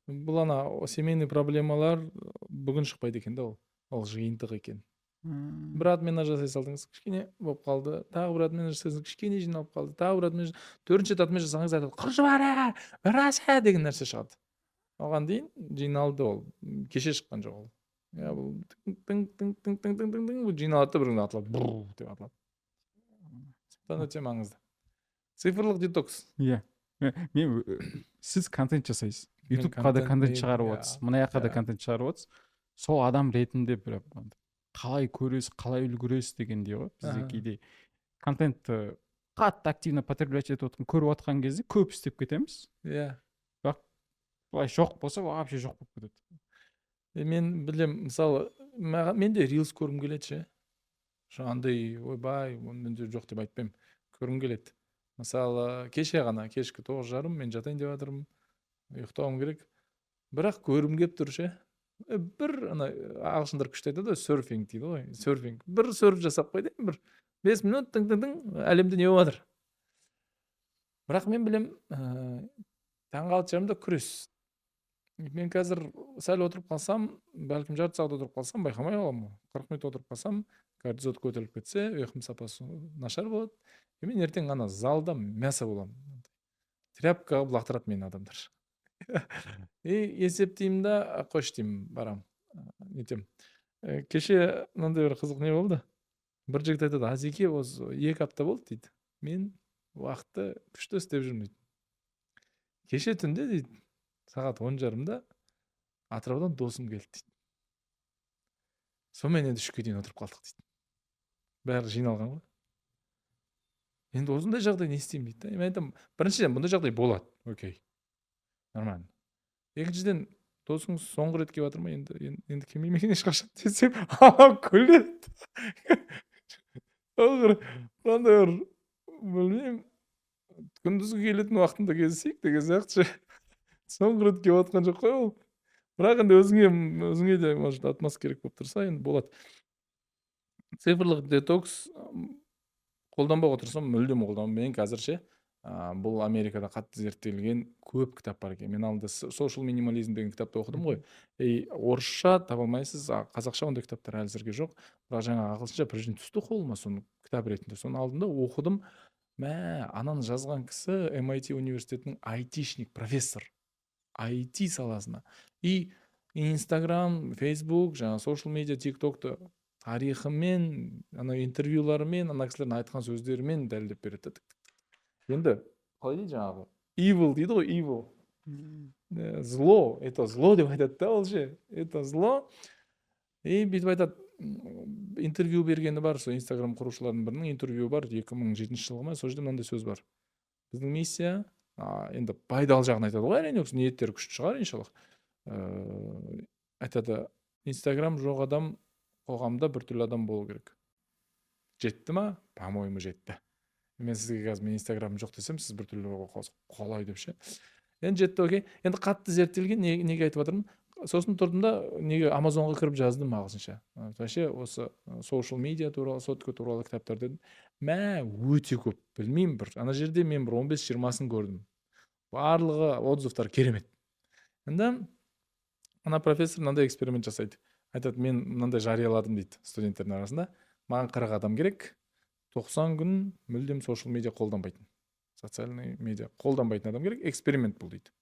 бұл ана семейный проблемалар бүгін шықпайды екен да, ол жиынтық екен. Бір адмена жасай салдыңыз, кішкене болып қалды, тағы бір адмена жасайсыңыз, кішкене жиналып қалды, тағы бір адмен, төртінші адмен жасаңыз айтады, қыржыбара біраса деген нәрсе шығады. Оған дейін жиналды ол, кеше шыққан жоқ ол. Иә, бұл тың жиналады да бір күні атылады, бұр деп атылады. Сондықтан өте маңызды. Цифрлық детокс. Иә. Мен сіз контент жасайсыз. ютубқа да контент шығарып отырсыз, мына жаққа да контент шығарып отырсыз. Сол адам ретінде бір қалай көресіз, қалай үлгересіз дегендей ғой. Бізде кейде контентті қатты активно потреблять етіп отырған, көріп отқан кезде көп істеп кетеміз. Иә. Бірақ былай жоқ болса, вообще жоқ болып кетеді. Мен білем, мысалы, мен де рилс көргім келеді ше. Андай, ойбай, мен де жоқ деп айтпаймын. Көргім келеді. Мысалы, кеше ғана, кешкі 9:30 мен жатайын деп жатырмын. Ұйықтауым керек. Бірақ көргім келіп тұр ше. Бір ана ағылшындар күшті айтады, серфинг дейді ғой, серфинг. Бір серф жасап қойдым, бір 5 минут әлемде не болып жатыр. Бірақ мен білем, таңғы 6:30-да күрес. Мен қазір сәл отырып қалсам, бәлкім жарты сағат отырып қалсам, байқамай қаламын. 40 минут отырып қалсам, кортизол көтеріліп кетсе, ұйқым сапасы нашар болады. Мен ертең ана залда мясо боламын. Тряпкаға лақтырады мені адамдар. Есептеймін да, қош деймін, барам. Нетем. Кеше мынандай бір қызық не болды. Бір жігіт айтады, Азеке, осы 2 апта болды дейді. Мен уақытты күшті істеп жүрмін дейді. Кеше түнде дейді, сағат 10:30-да Атыраудан досым келді дейді. Сонымен енді 3-ке дейін отырып қалдық дейді. Бәрі жиналған ғой. Енді осындай жағдай не істеймін дейді. Мен айтамын, біріншіден бұндай жағдай болады. Окей. Нормально. Екіншіден, досыңыз соңғы рет келіп жатыр ма? Енді келмей ме ешқашан десем, күледі. Қандай бір, білмеймін, күндізгі келетін уақытында кездесейік деген сияқты. Соңғы рет келіп жатқан жоқ қой ол. Бірақ енді өзіңе де может атмос керек болып тұрса, енді болады. Цифрлық детокс қолданбауға тұрсам, мүлдем қолданбаймын. Мен қазірше бұл Америкада қатты зерттелген көп кітап бар екен. Мен алдында social minimalism деген кітапты оқыдым ғой. Орысша таба алмайсыз, қазақша ондай кітаптар әзірге жоқ. Бірақ жаңа ағылшынша бірден түсті қолыма соны кітап ретінде. Соны алдында оқыдым. Ананы жазған кісі MIT университетінің айтишник, профессор. IT саласына. И Instagram, Facebook, жаңа social media, TikTok-ты тарихымен, интервьюларымен, ана кісілердің айтқан сөздерімен дәлелдеп береді. Енді қалай дейді жаңағы? Evil дейді ғой, evil. Зло, это зло деп айтады да ол ше. Это зло. И бүйтіп айтады, интервью бергені бар, сол Instagram құрушылардың бірінің интервью бар, 2007 жылғы ма, сол жерде мынандай сөз бар. Біздің миссия, енді пайдалы жағын айтады ғой, әрине, ниеттері күшті шығар, иншаллах. Айтады, Instagram жоқ адам қоғамда біртүрлі адам болу керек. Жетті ма? По-моему, жетті. Мен сізге қазір мен Instagram жоқ десем, сіз біртүрлі қалай деп ше. Енді жетті, окей. Енді қатты зерттелген, неге айтып жатырмын? Сосын тұрдым да, неге Амазонға кіріп жаздым ағылшынша. Вообще осы social media туралы, сотка туралы кітаптар дедім. Өте көп. Білмеймін бір. Ана жерде мен бір 15-20-сын көрдім. Барлығы отзывтар керемет. Енді ана профессор мынандай эксперимент жасайды. Айтады, мен мынандай жарияладым дейді студенттердің арасында. Маған 40 адам керек. 90 күн мүлдем social media қолданбайтын. Социальный медиа қолданбайтын адам керек. Эксперимент бұл дейді.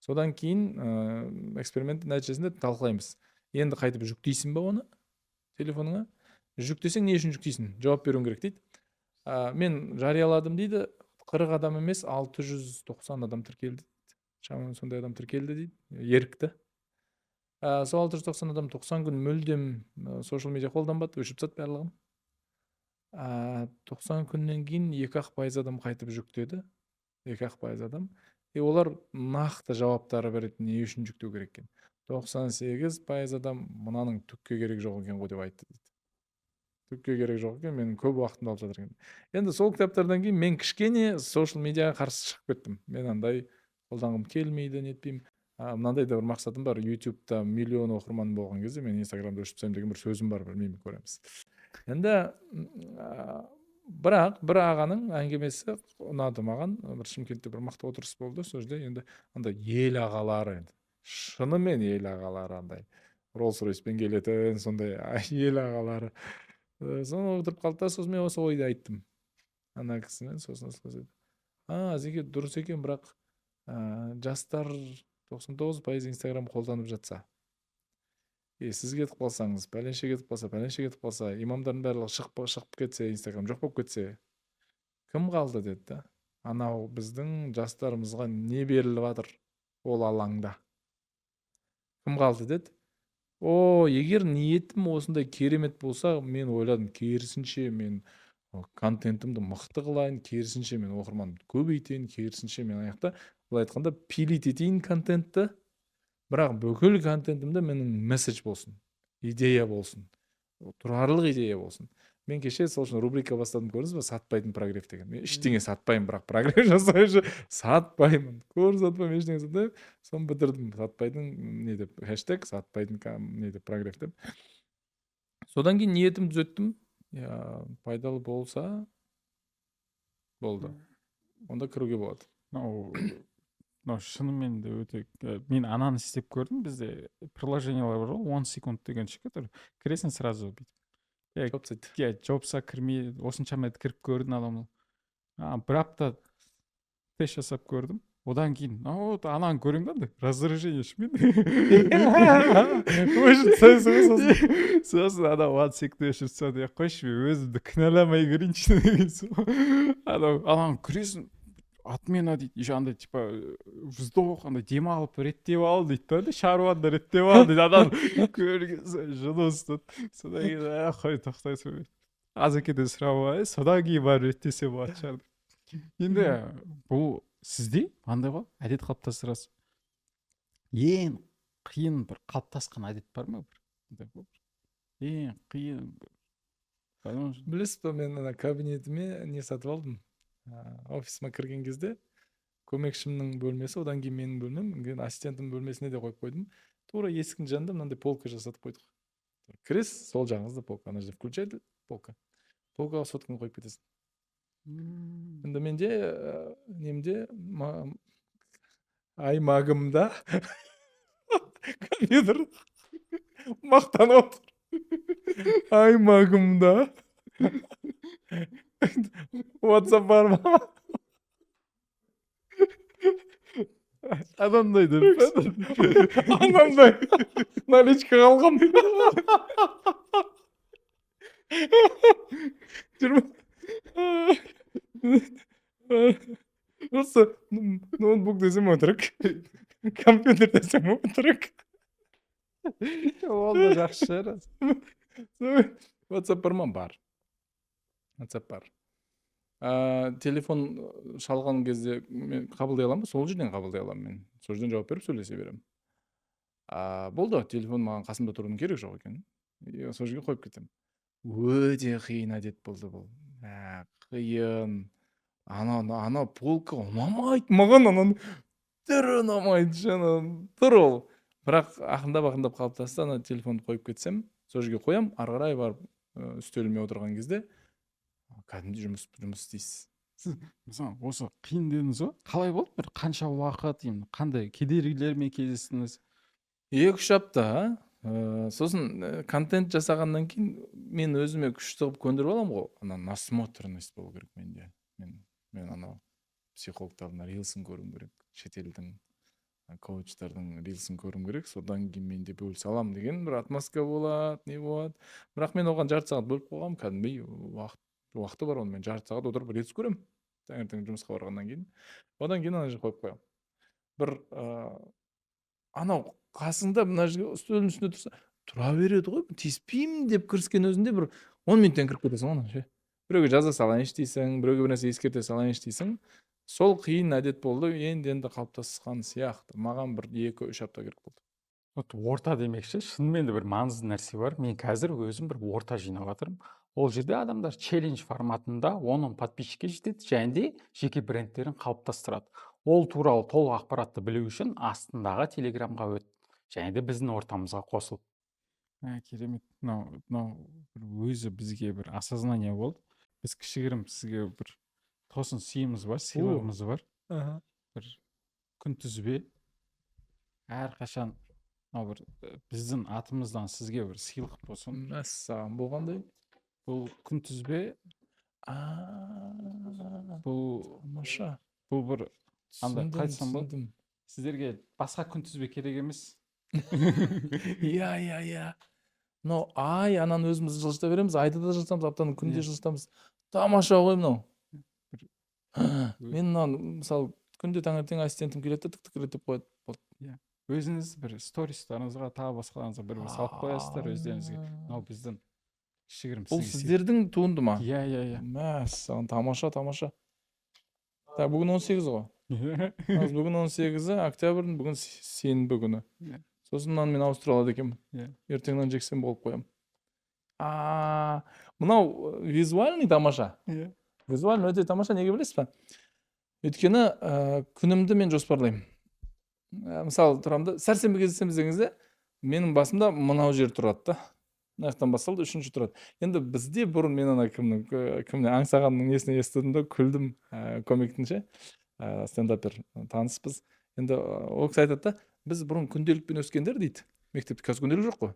Содан кейін эксперименттің нәтижесінде талқылаймыз. Енді қайтып жүктейсің ба оны телефоныңа? Жүктесең не үшін жүктейсің? Жауап беруің керек дейді. Мен жарияладым дейді. 40 адам емес, 690 адам тіркелді дейді. Шамамен сондай адам тіркелді дейді. Ерікті. Сол 690 адам 90 күн мүлдем social media қолданбады, өшіп тастады барлығын. 90 күннен кейін 2% адам қайтып жүктеді. 2% адам. Олар нақты жауаптары береді, не үшін жүктеу керек екен. 98% адам мынаның түкке керек жоқ екен ғой деп айтты дейді. Түкке керек жоқ екен, менің көп уақытымды алып жатыр екен. Енді сол кітаптардан кейін мен кішкене социал медиаға қарсы шығып кеттім. Мен андай қолданғым келмейді, нетпеймін. Мынандай да бір мақсатым бар. ютубта миллион оқырман болған кезде мен инстаграмда өшіп тастаймын деген бір сөзім бар, білмеймін, көреміз. Енді бірақ бір ағаның әңгімесі ұнады маған. Бір Шымкентте бір мықты отырыс болды. Сол жерде енді андай ел ағалары, енді шынымен ел ағалары, андай Rolls-Royce'пен келетін сондай ел ағалары. Соны отырып қалды да, сосын мен осы ойды айттым ана кісімен. Сосын Азеке дұрыс екен, бірақ жастар 99% инстаграм қолданып жатса, сіз кетіп қалсаңыз, пәленше кетіп қалса, имамдардың барлығы шығып кетсе, инстаграм жоқ болып кетсе, кім қалды деді да. Анау біздің жастарымызға не беріліп жатыр ол алаңда, кім қалды деді. Егер ниетім осындай керемет болса, мен ойладым, керісінше мен контентімді мықты қылайын, керісінше мен оқырманды көбейтейін, керісінше мен аяқта былай айтқанда пилит етейін контентті, бірақ бүкіл контентімді менің месседж болсын, идея болсын, тұрарлық идея болсын. Мен кеше сол үшін рубрика бастадым, көрдіңіз бе, сатпайтын прогрев деген. Мен ештеңе сатпаймын, бірақ прогрев жасайыншы сатпаймын, сатпаймын, ештеңе сатпаймын. Соны бітірдім, сатпайтын не деп, хэштег сатпайтын не деп, прогрев деп. Содан кейін ниетім түзеттім, пайдалы болса болды, онда кіруге болады. Шынымен де өте, мен ананы істеп көрдім. Бізде приложениялар бар ғой, 10 секунд деген шекет, кіресің сразу бүйтіп. Жопса кірмей, осыншама кіріп көрдім адамды. Бір апта тест жасап көрдім. Одан кейін, ананы көрем да, раздражение шымен. Сосын адам 10 секунд өшіріп тастады, қойшы өзімді кінәламай көрейінші деген сол. Ананы көресің, отмена дейді, еще андай типа вздох, андай демалып реттеп ал дейді да, шаруаны реттеп ал дейді. Адам көрген жыны ұстады. Содан кейін қой тоқтай сөйледі. Азекеден сұрап алайын, содан кейін барып реттесе болады шығар. Енді бұл сізде андай ғой, әдет қалыптастырасыз. Ең қиын бір қалыптасқан әдет бар ма? Ең қиын. Білесіз бе, мен ана кабинетіме не сатып алдым. Офисыма кірген кезде көмекшімнің бөлмесі, одан кейін менің бөлмем, кейін ассистентім бөлмесіне де қойып қойдым. Тура есіктің жанында мынандай полка жасатып қойдық. Кіресіз, сол жағыңызда полка, ана жерде включайды полка. Полкаға сотканы қойып кетесің. Енді менде немде аймағымда компьютер мақтанып отыр. Аймағымда WhatsApp бар ма? Адамдай деп. Анамдай наличка қалғам. Осы ноутбук десем өтірік, компьютер десем өтірік. Ол да жақсы шығар. WhatsApp бар ма? Бар. WhatsApp бар. Телефон шалған кезде мен қабылдай аламын, сол жерден қабылдай аламын мен. Сол жерден жауап беріп сөйлесе беремін. Болды, телефон маған қасымда тұрудың керек жоқ екен. Сол жерге қойып кетемін. Өте қиын әдет болды бұл. Қиын. Ана полка ұнамайды маған, ананы түрі ұнамайды, тұр ол. Бірақ ақындап қалыптасты, ана телефонды қойып кетсем, сол жерге қоям, ары қарай барып үстеліме отырған кезде кәдімгі жұмыс істейсіз. Мысалы, осы қиын дедіңіз ғой, қалай болды? Бір қанша уақыт, қандай кедергілермен кездестіңіз? 2-3 апта. Сосын контент жасағаннан кейін мен өзіме күшті қылып көндіріп аламын ғой. Ана насмотренность болу керек менде. Мен анау психологтардың рилсын көруім керек, шетелдің коучтардың рилсын көруім керек, содан кейін мен де бөлісе аламын деген бір отмазка болады, не болады. Бірақ мен оған жарты сағат бөліп қойғам, кәдімгідей уақыты бар, оны мен жарты сағат отырып рилс көремін. Таңертең жұмысқа барғаннан кейін. Одан кейін ана жерге қойып қоямын. Бір анау қасыңда мына жерге үстелдің үстінде тұрса, тұра береді ғой, тиіспеймін деп кіріскен өзінде бір 10 минуттен кіріп кетесің ғой ана ше. Біреуге жаза салайыншы дейсің, біреуге бір нәрсе ескерте салайыншы дейсің. сол қиын әдет болды, енді қалыптасқан сияқты. Маған бір 2-3 апта керек болды. Вот орта демекші, шынымен де бір маңызды нәрсе бар. Мен қазір өзім бір орта жинап жатырмын. Ол жерде адамдар челлендж форматында 10 подписчикке жетеді және де жеке брендтерін қалыптастырады. Ол туралы толық ақпаратты білу үшін астындағы телеграмға өт және де біздің ортамызға қосыл. Керемет. Мынау бір өзі бізге бір осознание болды. Біз кішігірім сізге бір тосын сыйымыз бар, сыйлығымыз бар. Бір күнтізбе әрқашан бір біздің атымыздан сізге бір сыйлық болсын. Мәссаған, болғандай. Бұл күнтізбе, бұл тамаша. бұл бір андай қайтсам болады. Түсіндім. Сіздерге басқа күнтізбе керек емес. Иә. Мынау ананы өзіміз жылжыта береміз, айда да жылжытамыз, аптаның күнде жылжытамыз. Тамаша ғой мынау. Мен мынаны мысалы күнде таңертең ассистентім келеді, тік реттеп қояды. Өзіңіз бір стористарыңызға, тағы басқаларыңызға бір салып қоясыздар өздеріңізге. Мынау біздің кішігірім бұл сіздердің туынды ма? Иә. Мәссаған, тамаша. Так, бүгін 18 ғой. Бүгін 18 октябрь, бүгін сенбі күні. Сосын мен ауыстыра алады екенмін. Ертеңнен жексенбі болып қоямын. Мынау визуальный тамаша. Визуальный өте тамаша, неге білесіз ба? Өйткені күнімді мен жоспарлаймын. Мысалы тұрамды, сәрсенбі кездесеміз дегенде, менің басымда мынау жер тұрады да. Мына жақтан басталды, 3-ші тұрады. Енді бізде бұрын мен ана кімне аңсағанның несіне естідім да, күлдім комиктің стендапер таныспыз. Енді ол кісі айтады да, біз бұрын күнделікпен өскендер дейді. Мектепте қазір күнделік жоқ қой.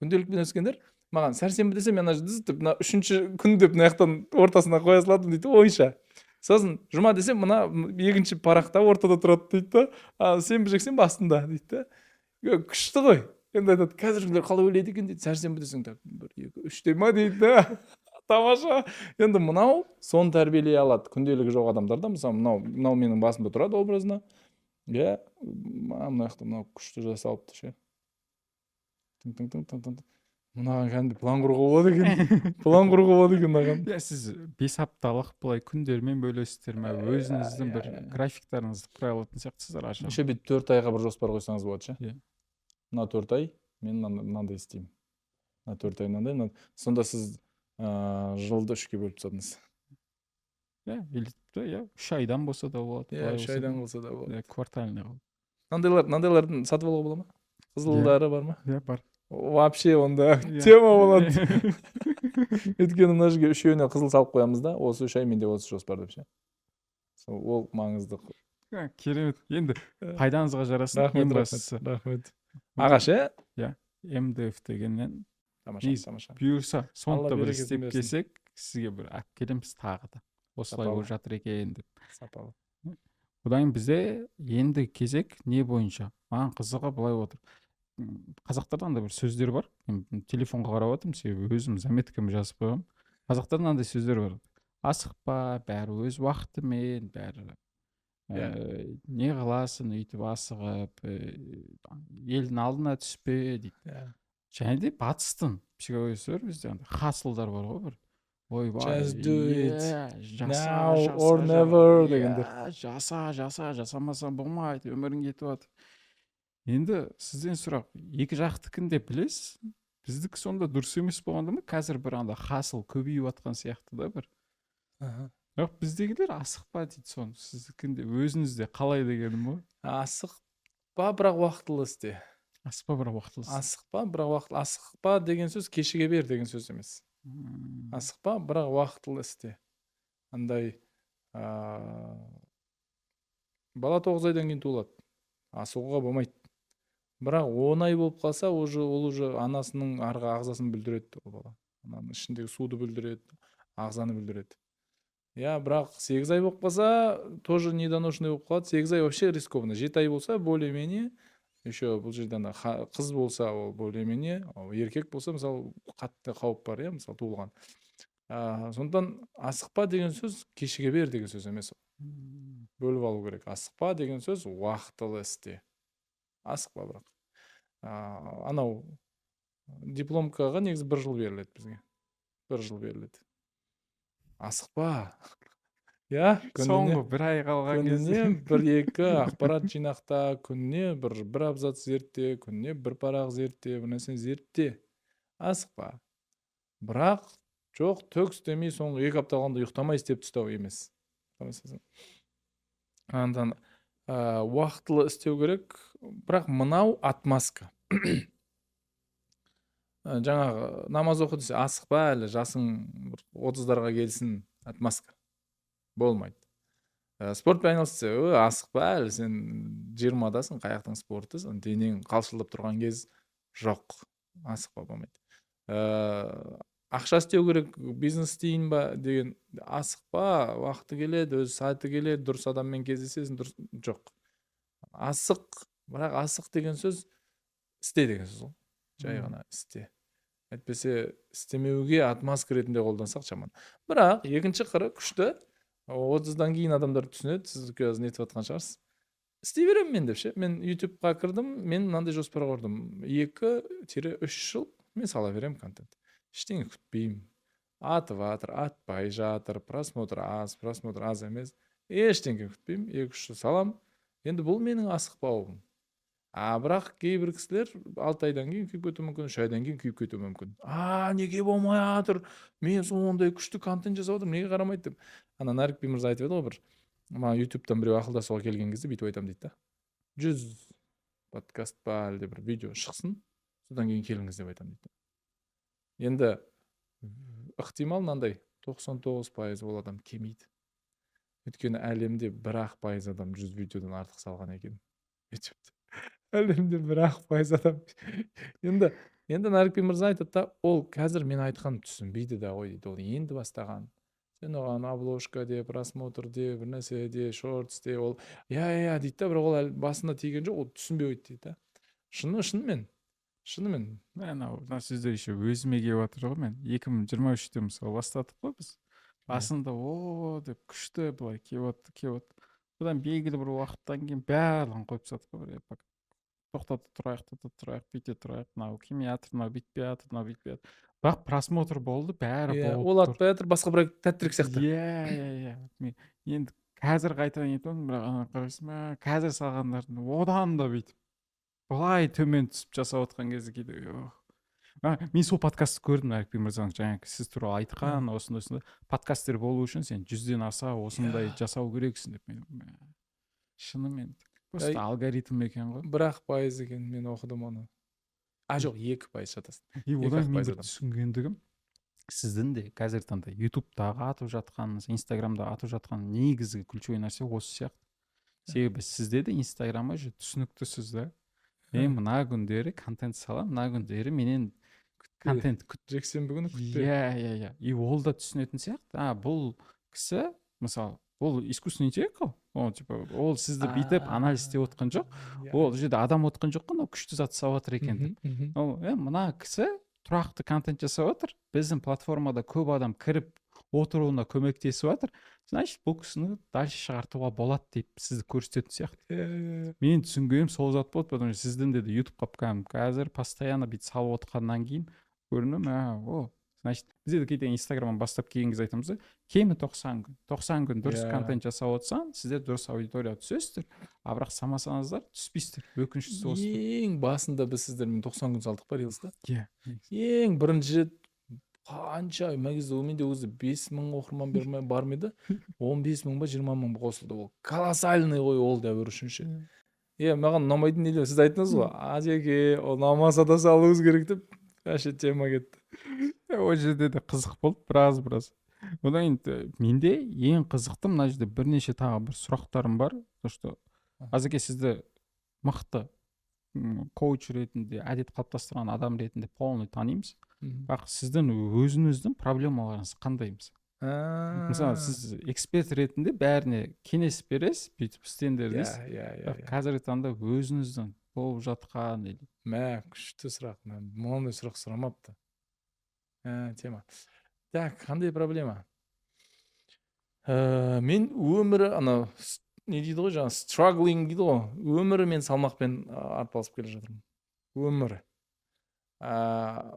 Күнделікпен өскендер, маған сәрсенбі десе мен мына 3-ші күн деп мына жақтан ортасына қоя салатым дейді ойша. Сосын жұма десе мына 2-ші парақта ортада тұрады дейді да, сенбі жексенбі астында дейді да. Күшті ғой. Енді айтады, қазіргілер қалай ойлайды екен дейді, сәрсенбі десең так 1-2-3 де ма дейді да. Тамаша. Енді мынау соны тәрбиелей алады. Күнделігі жоқ адамдарда, мысалы мынау менің басымда тұрады образына. Иә, мына жақта мынау күшті жасалыпты ше. Мынаған кәдімгі план құруға болады екен. План құруға болады екен мынаған. Сіз 5 апталық былай күндермен бөлесіздер ме? Өзіңіздің бір графиктарыңызды құра алатын сияқтысыздар ашық. Еще бүйтіп 4 айға бір жоспар қойсаңыз болады ше. Мына 4 ай мен мынандай істеймін. Мына 4 ай мынандай. Сонда сіз жылды 3-ке бөліп тастадыңыз. Или 3 айдан болса да болады. 3 айдан болса да болады. Квартальный қылып. Мынандайлардың сатып алуға бола ма? Қызылдары бар ма? Бар. Вообще онда тема болады. Өйткені мына жерге 3-еуіне қызыл салып қоямыз да, осы 3 ай менде осы жоспар деп ше. Ол маңызды. Керемет. Енді пайдаңызға жарасын. Рахмет. Ағаш, МДФ дегеннен тамаша. Бұйырса, соңында бір істеп келсек, сізге бір алып келеміз тағы да. Осылай болып жатыр екен деп. Сапалы. Одан бізде енді кезек не бойынша? Маған қызығы былай отыр. Қазақтардан да бір сөздер бар. Телефонға қарап отырмын, себебі өзім заметкамды жазып қойғам. Қазақтардан андай сөздер бар. Асықпа, бәрі өз уақытымен, бәрі не қыласың, өйтіп асығып, елдің алдына түспе дейді. Және де батыстың психологиясы бар бізде, хасылдар бар ғой бір. Ойбай, just do it now or never дегендер. Жасамасаң болмайды, өмірің кетіп жатыр. Енді сізден сұрақ, екі жақтыкін деп білесіз? Біздікі сонда дұрыс емес болғанда ма? Қазір бір анда хасыл көбейіп жатқан сияқты да бір. Жоқ, біздегілер асықпа дейді соны. Сіздікінде өзіңізде қалай дегенім ғой? Асықпа, бірақ уақытылы істе. Асықпа, бірақ уақытылы істе. Асықпа, бірақ уақытылы. Асықпа деген сөз кешіге бер деген сөз емес. Асықпа, бірақ уақытылы істе. Андай бала 9 айдан кейін туылады. Асығуға болмайды. Бірақ 10 ай болып қалса, ол уже анасының арғы ағзасын бүлдіреді ол бала. Ананың ішіндегі суды бүлдіреді, ағзаны бүлдіреді. Бірақ 8 ай болып қалса, тоже недоношенный болып қалады. 8 ай вообще рискованно. 7 ай болса, более-менее, еще бұл жерден қыз болса, ол более-менее, еркек болса, мысалы, қатты қауіп бар, мысалы, туылған. Сондықтан асықпа деген сөз кешіге бер деген сөз емес. Бөліп алу керек. Асықпа деген сөз уақытылы істе. Асықпа бірақ. Анау дипломкаға негізі 1 жыл беріледі бізге. 1 жыл беріледі. Асықпа. иә, соңғы бір ай қалған кезде күніне бір екі ақпарат жинақта, күніне бір абзац зертте, күніне бір парақ зертте, бір нәрсені зертте. Асықпа. Бірақ жоқ, түк істемей соңғы 2 апта қалғанда ұйықтамай істеп тастау емес. Андан уақытылы істеу керек, бірақ мынау отмазка. Жаңағы намаз оқы десе, асықпа әлі, жасың 30-дарға келсін, отмазка. Болмайды. Спортпен айналысса, асықпа әлі, сен 20-дасың, қаяқтың спорты, денең қалшылдап тұрған кез жоқ. Асықпа, болмайды. Ақша істеу керек, бизнес істейін ба деген, асықпа, уақыты келеді, өз сәті келеді, дұрыс адаммен кездесесің, жоқ. Асық, бірақ асық деген сөз істе деген сөз ғой. Жай ғана істе. Әйтпесе істемеуге отмазка ретінде қолдансақ жаман. Бірақ екінші қыры күшті. 30-дан кейін адамдар түсінеді, сіз қазір нетіп жатқан шығарсыз. Істей беремін мен деп ше. Мен YouTube-қа кірдім, мен мынандай жоспар құрдым. 2-3 жыл мен сала беремін контент. Ештеңе күтпеймін. Атып жатыр, атпай жатыр, просмотр аз емес. Ештеңе күтпеймін. 2-3 жыл салам. Енді бұл менің асықпауым. Бірақ кейбір кісілер 6 айдан кейін күйіп кетуі мүмкін, 3 айдан кейін күйіп кетуі мүмкін. Неге болмай жатыр? Мен сондай күшті контент жасап отырмын, неге қарамайды деп. Нарик Мырза айтып еді ғой, бір маған YouTube-тан біреу ақылдасуға келген кезде бүйтіп айтамын дейді да. 100 подкаст па әлде бір видео шықсын, содан кейін келіңіз деп айтамын дейді. Енді ықтимал мынандай 99% ол адам келмейді. Өйткені әлемде 1% адам 100 видеодан артық салған екен. Әлемде 1% адам. Енді Нарик Мырза айтады да, ол қазір мен айтқан түсінбейді да ғой дейді. Ол енді бастаған. Сен оған обложка де, просмотр де, бір нәрсе де, шортс де, ол дейді да, бірақ ол басында тиген жоқ, ол түсінбей өйтті дейді да. Шынымен. Мына сөздер еще өзіме келіп жатыр ғой. Мен 2023-те мысалы бастадық қой біз. Басында деп күшті былай келіп жатты. Содан белгілі бір уақыттан кейін барлығын қойып тастадық қой. Тоқтата тұрайық, бүйте тұрайық, мынау келмей жатыр, мынау бүйтпей жатыр. Бірақ просмотр болды, бәрі болып тұр. Ол атпай жатыр, басқа бір тәттірек сияқты. Енді қазір қайтадан етемін, бірақ қарайсың ба, қазір салғандардың одан да бүйтіп былай төмен түсіп жасап отқан кезде кейде мен сол подкастты көрдім, Нарик Мырзаның жаңағы сіз туралы айтқан осындай подкасттер болу үшін сен 100-ден аса осындай жасау керексің деп. Шынымен просто алгоритм екен ғой. 1% екен, мен оқыдым оны. Жоқ, 2% жатасың. Одан мен бір түсінгендігім, сіздің де қазір таңда YouTube-дағы атып жатқаныңыз, Instagram-да атып жатқан негізгі ключевой нәрсе осы сияқты. Себебі сізде де Instagram-ға түсініктісіз да. Мен мына күндері контент салам, мына күндері менен контент жексенбі күні күтпе. И ол да түсінетін сияқты. Бұл кісі, мысалы, ол искусственный интеллект қой. Ол сізді бүйтіп анализ істеп отқан жоқ. Ол жерде адам отқан жоқ қой, күшті зат салып жатыр екен деп. Мына кісі тұрақты контент жасап жатыр. Біздің платформада көп адам кіріп отыруына көмектесіп жатыр. Значит, бұл кісіні дальше шығартуға болады деп сізді көрсететін сияқты. Мен түсінгенім сол зат болды, потому что сіздің де YouTube-қа қазір постоянно бүйтіп салып отқаннан кейін көрінім, значит, бізде де кейде Инстаграмнан бастап келген кезде айтамыз да, кемі 90 күн дұрыс контент жасап отырсаң, сіздер дұрыс аудитория түсесіздер, бірақ самасаңыздар түспейсіздер. Өкініштісі осы. Ең басында біз сіздермен 90 күн салдық па Рилста? Ең бірінші қанша, мәгізді менде өзі 5.000 оқырман бар меді, 15.000 ба 20.000 қосылды. Ол колоссальный ғой ол дәуір үшінші. Маған ұнамайтын неде, сіз айттыңыз ғой, Азеке, ол намаса да салуыңыз керек деп, әше тема кетті. Ол жерде де қызық болды, біраз. Одан кейін менде ең қызықты мына жерде бірнеше тағы бір сұрақтарым бар. Азеке, сізді мықты коуч ретінде, әдет қалыптастырған адам ретінде полный танимыз. Бірақ сіздің өзіңіздің проблемаларыңыз қандай мысалы? Мысалы, сіз эксперт ретінде бәріне кеңес бересіз, бүйтіп істеңдер дейсіз. Қазіргі таңда өзіңіздің болып жатқан күшті сұрақ. Мұндай сұрақ сұрамапты. Тема. Так, қандай проблема? Мен өмірі, не дейді ғой, жаңа struggling дейді ғой, өмірі мен салмақпен арпалысып келе жатырмын. Өмірі.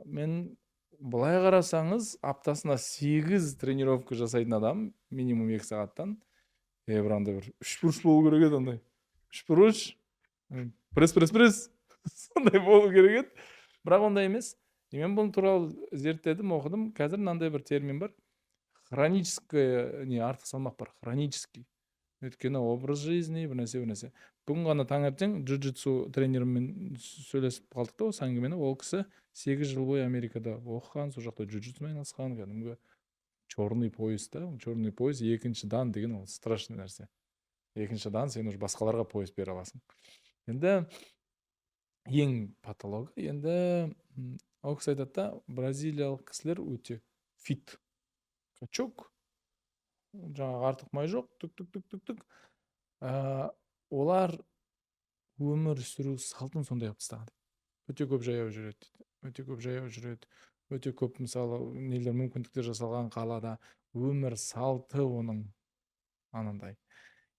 Мен былай қарасаңыз аптасына 8 тренировка жасайтын адам минимум 2 сағаттан бір андай бір үшбұрыш болу керек еді, андай үшбұрыш пресс сондай болу керек еді, бірақ ондай емес. Мен бұл туралы зерттедім, оқыдым. Қазір мынандай бір термин бар, хроническое, не, артық салмақ бар, хронический. Өйткені образ жизни, бір нәрсе. Бүгін ғана таңертең джиу-джитсу тренеріммен сөйлесіп қалдық та, осы әңгімені. Ол кісі 8 жыл бойы Америкада оқыған, сол жақта джиу-джитсумен айналысқан, кәдімгі черный пояс та. Черный пояс екінші дан деген ол страшный нәрсе. Екінші дан сен уже басқаларға пояс бере аласың. Енді ең патологы, енді ол кісі айтады да, бразилиялық кісілер өте фит, качок, жаңағы артық май жоқ, түк. Олар өмір сүру салтын сондай қылып тастаған. Өте көп жаяу жүреді. Өте көп, мысалы, нелер мүмкіндіктер жасалған қалада, өмір салты оның анандай.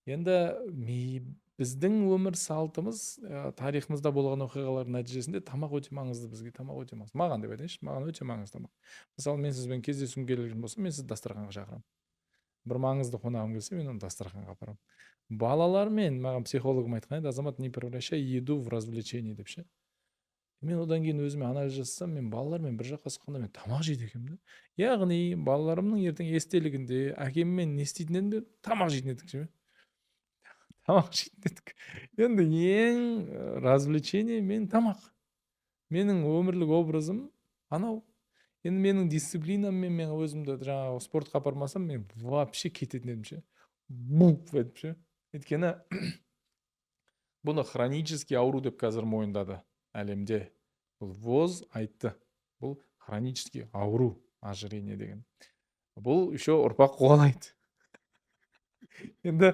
Енді біздің өмір салтымыз тарихымызда болған оқиғалардың нәтижесінде тамақ өте маңызды, бізге тамақ өте маңызды. Маған деп айтайыншы, маған өте маңызды тамақ. Мысалы, мен сізбен кездесуім келген болса, мен сізді дастарханға шақырамын. Бір маңызды қонағым келсе, мен оны дастарханға апарамын. Балалармен маған психологым айтқан еді, Азамат, не превращай еду в развлечение деп ше. Мен одан кейін өзіме анализ жасасам, мен балалармен бір жаққа шыққанда мен тамақ жейді екенмін да. Яғни балаларымның ертең естелігінде әкеммен не істейтін едім, тамақ жейтін едік ше. Тамақ жейтін едік. Енді ең развлечение мен тамақ. Менің өмірлік образым анау. Енді менің дисциплинаммен мен өзімді жаңағы спортқа апармасам, мен вообще кететін едім ше. Буп етіп ше. Өйткені бұны хронический ауру деп қазір мойындады әлемде. Бұл ВОЗ айтты. Бұл хронический ауру, ожирение деген. Бұл еще ұрпақ қуалайды. Енді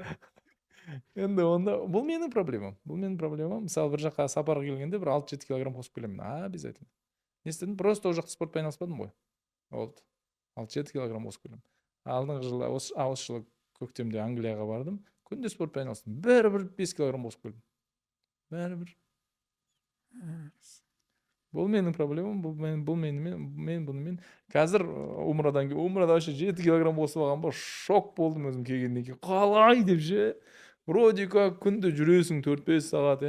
онда бұл менің проблемам. Мысалы, бір жаққа сапарға келгенде бір 6-7 килограмм қосып келемін. Обязательно. Не істедім? Просто ол жақта спортпен айналыспадым ғой. Болды. 6-7 килограмм қосып келемін. Алдыңғы жылы, осы жылы көктемде Англияға бардым. Күнде спортпен айналыстым. Бәрібір 5 килограмм қосып келдім. Бәрібір. Бұл менің проблемам, мен бұнымен. Қазір умрадан вообще 7 килограмм қосып алған ба, шок болдым өзім келгеннен кейін. Қалай деп ше. Вроде как күнде жүресің 4-5 сағат,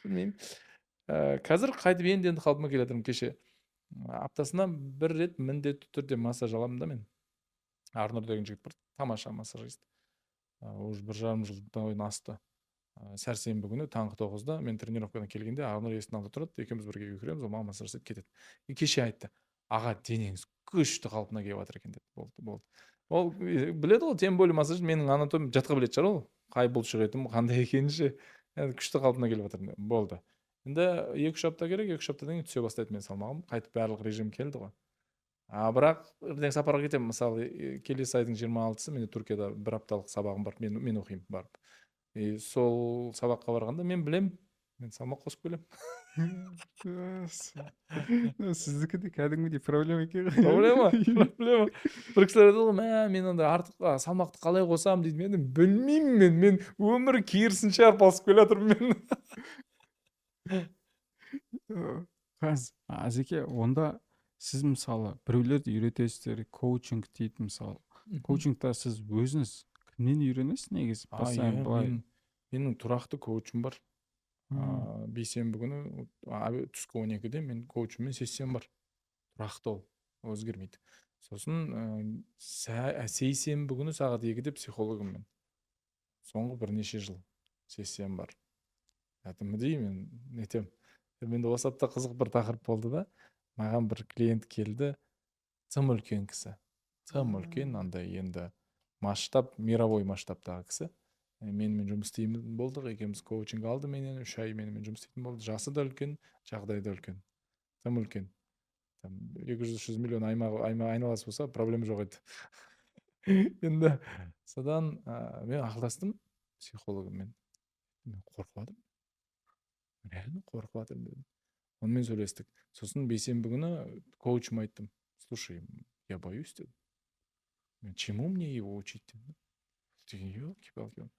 білмеймін. Қазір қайтып енді қалпыма келе жатырмын. Кеше аптасына бір рет міндетті түрде массаж аламын да мен. Арнұр деген жігіт бар, тамаша массажист. Уже 1,5 жылдан асты. Сәрсенбі күні таңғы 9-да мен тренировкадан келгенде Арнұр есіктің алдында тұрады, екеуміз бірге кіреміз, ол маған массаж жасап кетеді. Кеше айтты, аға, денеңіз күшті қалпына келіп жатыр екен деді. Болды. Ол біледі ғой, тем более массаж менің анатомиям жатқа білетін шығар ол. Қай бұлшық етім қандай екенін ше. Күшті қалпына келіп жатыр. Болды. Енді 2-3 апта керек, 2-3 аптадан кейін түсе бастайды мен салмағым. Қайтып барлық режим келді ғой. Бірақ ертең сапарға кетемін. Мысалы, келесі айдың 26-сы менде Түркияда 1 апталық сабағым бар. Мен оқимын барып. Сол сабаққа барғанда мен білем, мен салмақ қосып келем. Сіздікі де кәдімгідей проблема екен. Проблема. Бір кісілер айтады ғой, мен онда артық салмақты қалай қосамын дейді. Мен білмеймін, мен өмір керісінше арпалысып келе жатырмын мен. Азеке, онда сіз мысалы біреулерді үйретесіздер, коучинг дейді мысалы. Коучингта сіз өзіңіз кімнен үйренесіз негізі? Менің тұрақты коучым бар. Бейсенбі күні түскі 12-де мен коучыммен сессиям бар. Тұрақты ол, өзгермейді. Сосын сейсенбі күні сағат 2-де психологыммен. Соңғы бірнеше жыл сессиям бар. Мен нетем. Менде WhatsApp'та қызық бір тақырып болды да, маған бір клиент келді, тым үлкен кісі. Тым үлкен, андай енді мировой масштабтағы кісі. Менімен жұмыс істейтін болдық, екеуміз коучинг алды менен, 3 ай менімен жұмыс істейтін болды. Жасы да үлкен, жағдайы да үлкен. Тым үлкен. 200-300 миллион айналасы болса, проблема жоқ еді. Енді содан мен ақылдастым психологыммен. Мен қорқывадым. Реально қорқывадым дедім. Онымен сөйлестік. Сосын бейсенбі күні коучыма айттым. Слушай, я боюсь дедім. Чему мне его учить дедім. Елки-палки.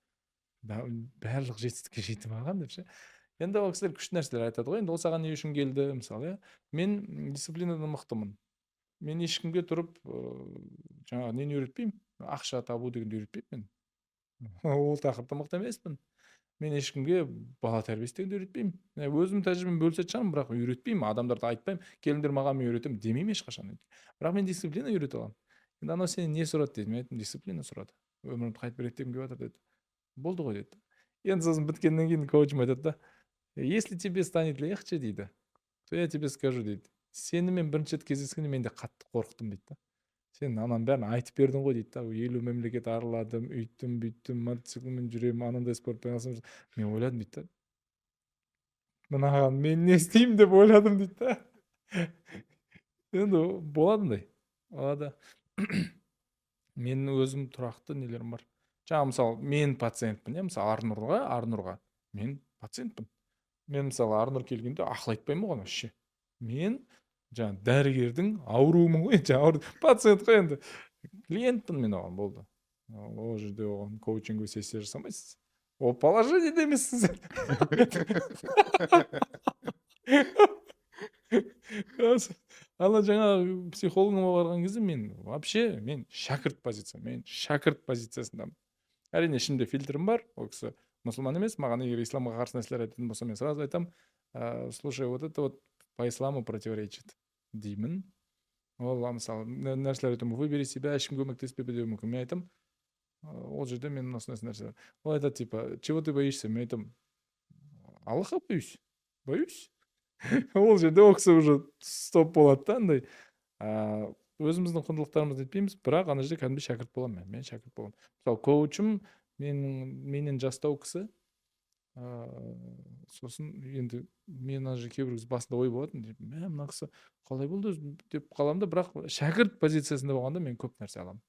Барлық жетістікке жетім алған деп ше. Енді ол кісілер күшті нәрселер айтады ғой. Енді ол саған не үшін келді, мысалы, мен дисциплинадан мықтымын. мен ешкімге тұрып жаңағы нені үйретпеймін, ақша табу дегенді үйретпеймін мен. Ол тақырыпта мықты емеспін. Мен ешкімге бала тәрбиесі дегенді үйретпеймін. Өзім тәжірибеммен бөлісетін шығармын, бірақ үйретпеймін, адамдарды айтпаймын, келіңдер маған мен үйретемін демеймін ешқашан. Бірақ мен дисциплина үйрете аламын. Енді анау сенен не сұрады дейді, мен айттым дисциплина сұрады. Өмірімді қайтып реттегім келіп жатыр деді. Болды ғой деді. Енді сосын біткеннен кейін коучым айтады да, если тебе станет легче дейді, то я тебе скажу дейді. Сені мен бірінші рет кездескенде мен де қатты қорықтым дейді да. Сен ананың бәрін айтып бердің ғой дейді да, 50 мемлекет араладым, үйттім бүйттім, мотоциклмен жүремін, анандай спортпен айналысамын. Мен ойладым дейді да, мынаған мен не істеймін деп ойладым дейді да. Енді болады мындай, болады. Менің өзім тұрақты нелерім бар. Жаңа мысалы мен пациентпін, мысалы Арнұрға мен пациентпін. Мен мысалы Арнұр келгенде ақыл айтпаймын оған вообще. Мен жаңа дәрігердің ауруымын ғой, жаңа пациент қой енді. Клиентпін мен оған, болды. Ол жерде оған коучинг сессия жасамайсыз. Ол положениеде емессіз. Ана жаңа психологыма барған кезде мен вообще шәкірт позициясындамын. Әрине ішімде фильтрім бар, ол кісі мұсылман емес, маған егер исламға қарсы нәрселер айтатын болса, мен сразу айтамын, слушай, вот это вот по исламу противоречит деймін. Ол мысалы нәрселер айтамын, выбери себя, ешкім көмектеспе деуі мүмкін. Мен айтамын, ол жерде мен осындай нәрселер. Ол айтады типа, чего ты боишься? Мен айтамын, Аллаха боюсь. Ол жерде ол кісі уже стоп болады да, андай. Өзіміздің құндылықтарымызды етпейміз, бірақ ана жерде кәдімгі шәкірт боламын мен шәкірт боламын. Мысалы коучым менен жастау кісі, сосын енді мен ана жерде кейбір басында ой болатын, мына кісі қалай болды деп қаламын да, бірақ шәкірт позициясында болғанда мен көп нәрсе аламын.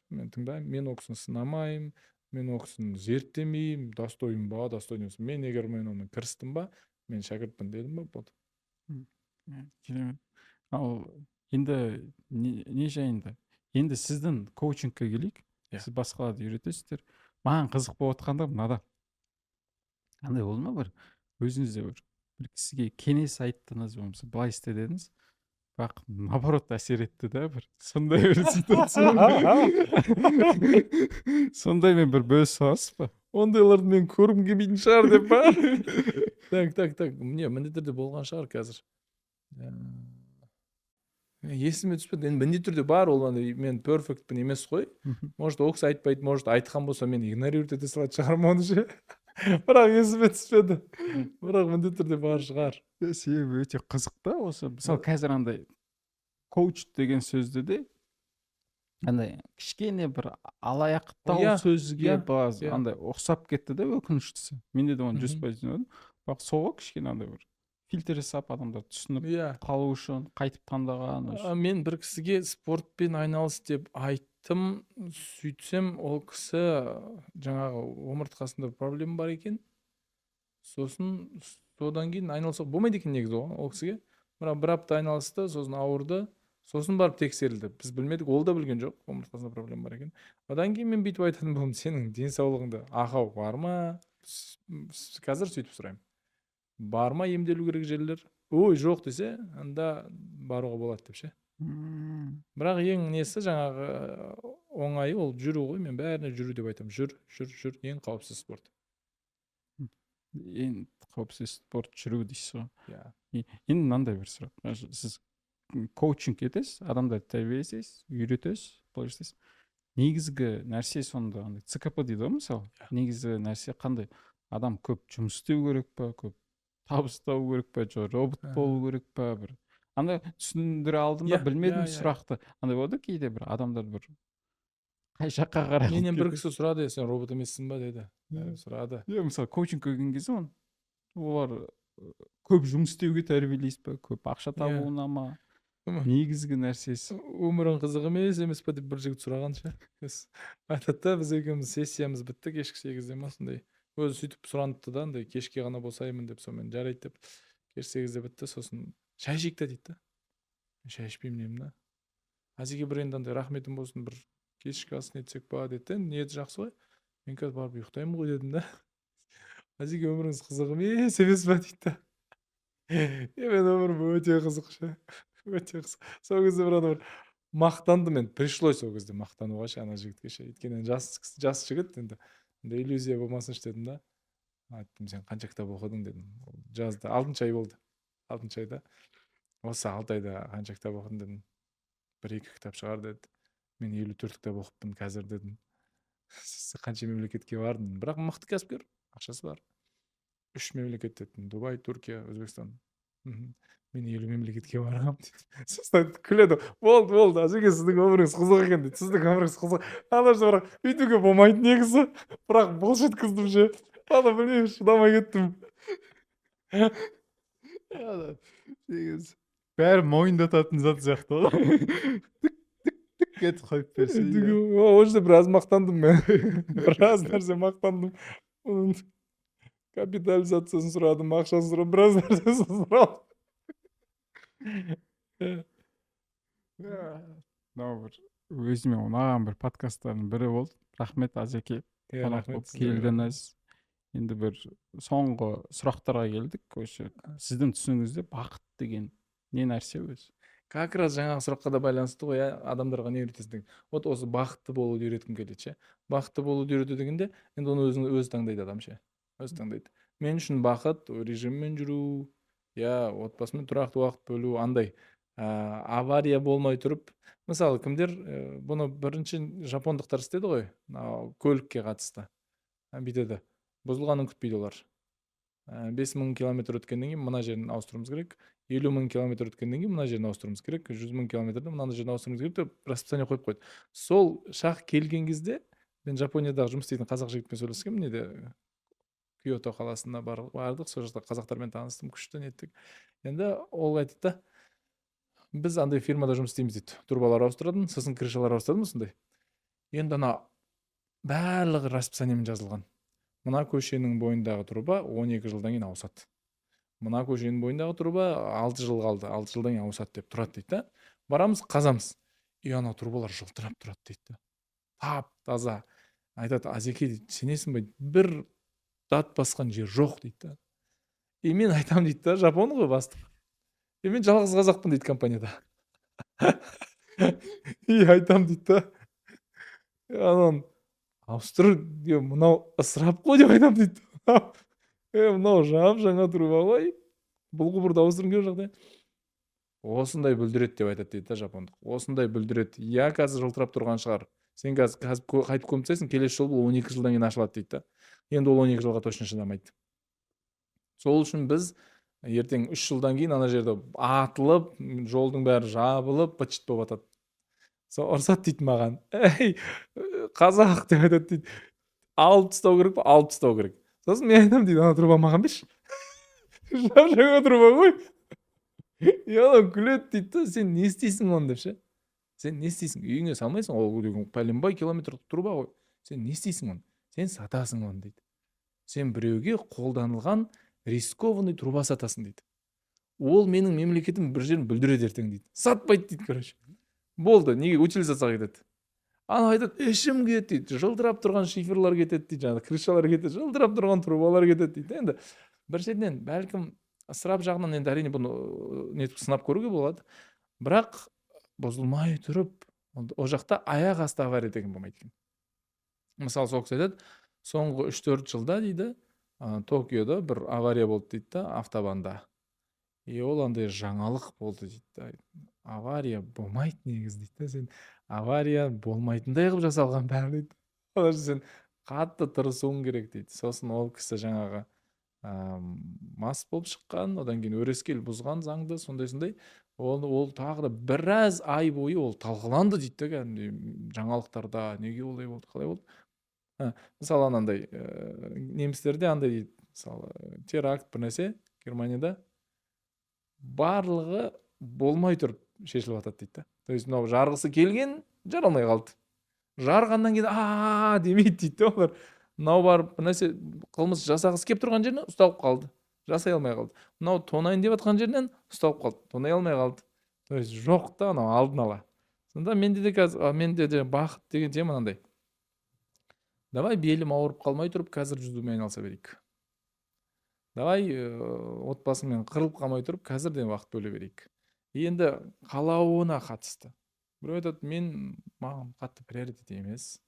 Мен тыңдаймын, мен ол кісіні сынамаймын, мен ол кісіні зерттемеймін, достойым ба, достойын емес. Мен егер мен оны кірістім ба, мен шәкіртпін дедім ба, болды. Керемет. Ал енді не жайында? Енді сіздің коучингке келейік. Сіз басқаларды үйретесіздер. Маған қызық болып отқанда мынада. Қандай болды ма бір өзіңізде бір кісіге кеңес айттыңыз, болмаса былай істе дедіңіз. Бірақ наоборот әсер етті да, бір сондай бір ситуация. Сондаймен бір бөлісе аласыз ба? Ондайларды мен көргім келмейтін шығар деп па? Так. Міндетті түрде болған шығар қазір. Есіме түспеді. Енді міндетті түрде бар, ол мен перфектпін емес қой. Может, ол кісі айтпайды, может, айтқан болса мен игнорировать ете салатын шығармын оны ше. Бірақ есіме түспеді. Бірақ міндетті түрде бар шығар. Себебі өте қызық та осы. Мысалы қазір андай коуч деген сөзді де андай кішкене бір алаяқтау сөзге андай ұқсап кетті да, өкініштісі. Менде де оны 100% түсінемін. Бірақ соға кішкене андай бір фильтр жасап адамдар түсініп қалу үшін қайтып таңдаған. Мен бір кісіге спортпен айналыс деп айттым, сөйтсем ол кісі жаңағы омыртқасында проблема бар екен. Сосын содан кейін айналысуға болмайды екен негізі ол кісіге. Бірақ бір апта айналысты, сосын ауырды. Сосын барып тексерілді. Біз білмедік, ол да білген жоқ, омыртқасында проблема бар екен. Одан кейін мен бүйтіп айтатын болдым, сенің денсаулығыңда ақау бар ма? Қазір сөйтіп сұраймын. Бар ма емделу керек жерлер? Ой, жоқ десе, анда баруға болады деп ше. Бірақ ең несі жаңағы оңайы ол жүру ғой, мен бәріне жүру деп айтамын. Жүр, ең қауіпсіз спорт. Ең қауіпсіз спорт жүру дейсіз ғой. Енді мынандай бір сұрақ. Сіз коучинг етесіз, адамдарды тәрбиелейсіз, үйретесіз, былай жасайсыз. Негізгі нәрсе сонда андай ЦКП дейді ғой мысалы. Негізгі нәрсе қандай? Адам көп жұмыс істеу керек па, көп табыс табу керек па, жоқ робот болу керек па, бір андай түсіндіре алдым ба, білмедім сұрақты. Андай болды кейде бір адамдар бір қай жаққа қарай. Менен бір кісі сұрады, сен робот емессің ба деді. Сұрады. Мысалы коучинг келген кезде олар көп жұмыс істеуге тәрбиелейсіз ба, көп ақша табуына ма? Негізгі нәрсесі. Өмірің қызық емес па деп бір жігіт сұраған ше. Айтады да, біз екеуміз сессиямыз бітті кешкі 8-де ма сондай. Өзі сөйтіп сұраныпты да, андай кешке ғана босаймын деп, сонымен жарайды деп. Кешкі 8-де бітті, сосын шай ішейік та дейді да. Шай ішпеймін деймін да. Азеге бір енді андай рахметім болсын, бір кешкі асын етсек па деді. Ниеті жақсы ғой. Мен қазір барып ұйықтаймын ғой дедім да. Азеге өміріңіз қызық емес па дейді да. Мен өмірім өте қызық ше. өте сол кезде бір ана бір мақтандым мен, пришлось ол кезде мақтануға ше ана жігітке ше, өйткені жас жігіт енді иллюзия болмасыншы дедім да, айттым сен қанша кітап оқыдың дедім. Ол жазды, 6 ай болды, 6 айда осы 6 айда қанша кітап оқыдың дедім. 1-2 кітап шығар деді. Мен 54 кітап оқыппын қазір дедім. Қанша мемлекетке бардың, бірақ мықты кәсіпкер, ақшасы бар. 3 мемлекет дедім: Дубай, Түркия, Өзбекстан. Мен 50 мемлекетке барғам дейді. Сосын күледі: болды әжеке, сіздің өміріңіз қызық екен дейді, сіздің өміріңіз қызық. Ана же бірақ өйтуге болмайды негізі, бірақ былш еткіздім ше. Ана білмеймін, шыдамай кеттім. Негізі бәрі мойындататын зат сияқты ғой. Тік етіп қойып берсе. Ол жерде біраз мақтандым мен. Біраз нәрсе мақтандым. Оның капитализациясын сұрадым, ақшасын сұрадым, біраз нәрсесін сұрадым. Мынау бір өзіме ұнаған бір подкасттардың бірі болды. Рахмет Азеке, қонақ болып келдіңіз. Енді бір соңғы сұрақтарға келдік. Осы сіздің түсінігіңізде бақыт деген не нәрсе өзі? Как раз жаңағы сұраққа да байланысты ғой, адамдарға не үйретесің деген. Вот осы бақытты болуды үйреткім келеді ше. Бақытты болуды үйрету дегенде, енді оны өзі таңдайды адам ше. Өзі таңдайды. Мен үшін бақыт режиммен жүру, отбасымен тұрақты уақыт бөлу, андай авария болмай тұрып, мысалы кімдер бұны бірінші жапондықтар істеді ғой, көлікке қатысты. Бүйтеді, бұзылғанын күтпейді олар. 5000 километр өткеннен кейін мына жерін ауыстыруымыз керек, 50 000 километр өткеннен кейін мына жерін ауыстыруымыз керек, 100 000 километрді мына жерін ауыстыруымыз керек деп расписание қойып қойды. Сол шақ келген кезде мен Жапониядағы жұмыс істейтін қазақ жігітпен сөйлескенмін, неде Киото қаласына бардық, сол жақта қазақтармен таныстым, күшті неттік. Енді ол айтты да, біз андай фирмада жұмыс істейміз дейді, трубалар ауыстыратын, сосын крышалар ауыстыратын осындай. Енді ана барлығы расписаниемен жазылған. Мына көшенің бойындағы труба 12 жылдан кейін ауысады. Мына көшенің бойындағы труба 6 жыл қалды, 6 жылдан кейін ауысады деп тұрады дейді. Барамыз, қазамыз. Ана трубалар жылтырап тұрады дейді. Тап таза. Айтады: Азеке дейді, сенесің бе, бір дат басқан жер жоқ дейді. Мен айтам дейді, жапон ғой бастық. Мен жалғыз қазақпын дейді компанияда. Айтам дейді. Анан ауыстыр, мынау ысырап қой деп айтам дейді. Мынау жаңа труба ғой, бұл құбырды ауыстырып керек жағдай. Осындай бүлдірет деп айтады дейді жапондық. Осындай бүлдірет. Қазір жылтырап тұрған шығар. Сен қазір қайтып көміп тастайсың, келесі жол бұл 12 жылдан кейін ашылады дейді. Енді ол 12 жылға точно шыдамайды. Сол үшін біз ертең 3 жылдан кейін ана жерде атылып, жолдың бәрі жабылып, быт-шыт болып жатады. Сол ұрсады дейді маған: ей, қазақ деп айтады дейді. Алып тастау керек па? Алып тастау керек. Сосын мен айтам дейді, ана труба маған берші. Жаңа труба ғой. Анау күледі дейді, сен не істейсің оны деп ше. Сен не істейсің? Үйіңе салмайсың, ол пәленбай километрлік труба ғой. Сен не істейсің оны? Сен сатасың оны дейді. Сен біреуге қолданылған рискованный труба сатасың дейді. Ол менің мемлекетім бір жерін бүлдіреді ертең дейді. Сатпайды дейді, короче. Болды, неге утилизацияға кетеді. Ана айтады: ішім кетеді дейді, жылтырап тұрған шифрлар кетеді дейді, жаңағы крышалар кетеді, жылтырап тұрған трубалар кетеді дейді. Енді бір жерден бәлкім ысырап жағынан енді әрине бұны нетіп сынап көруге болады. Бірақ бұзылмай тұрып, ол жақта аяқ асты авария деген болмайды екен. Мысалы, сол кісі айтады, соңғы 3-4 жылда дейді, Токиода бір авария болды дейді, автобанда. Ол андай жаңалық болды дейді. Авария болмайды негізі дейді. Сен авария болмайтындай қылып жасалған бәрі дейді. Олар сен қатты тырысуың керек дейді. Сосын ол кісі жаңағы мас болып шыққан, одан кейін өрескел бұзған заңды, сондай. Ол тағы да біраз ай бойы ол талқыланды дейді. Жаңалықтарда неге олай болды, қалай болды? Мысалы, анандай немістерде андай дейді, мысалы, теракт бір нәрсе Германияда барлығы болмай тұрып шешіліп жатады дейді. То есть мынау жарғысы келген, жаралмай қалды. Жарғаннан кейін демейді дейді олар. Мынау барып бір нәрсе қылмыс жасағысы келіп тұрған жерінен ұсталып қалды. Жасай алмай қалды. Мынау тонайын деп жатқан жерінен ұсталып қалды. Тонай алмай қалды. То есть жоқ та, анау алдын ала. Сонда менде де бақыт деген тема мынандай. Давай белім ауырып қалмай тұрып қазір жүзумен айналыса берейік. Давай отбасымен қырылып қалмай тұрып қазірден уақыт бөле берейік. Енді қалауына қатысты. Біреу айтады, маған қатты приоритет емес,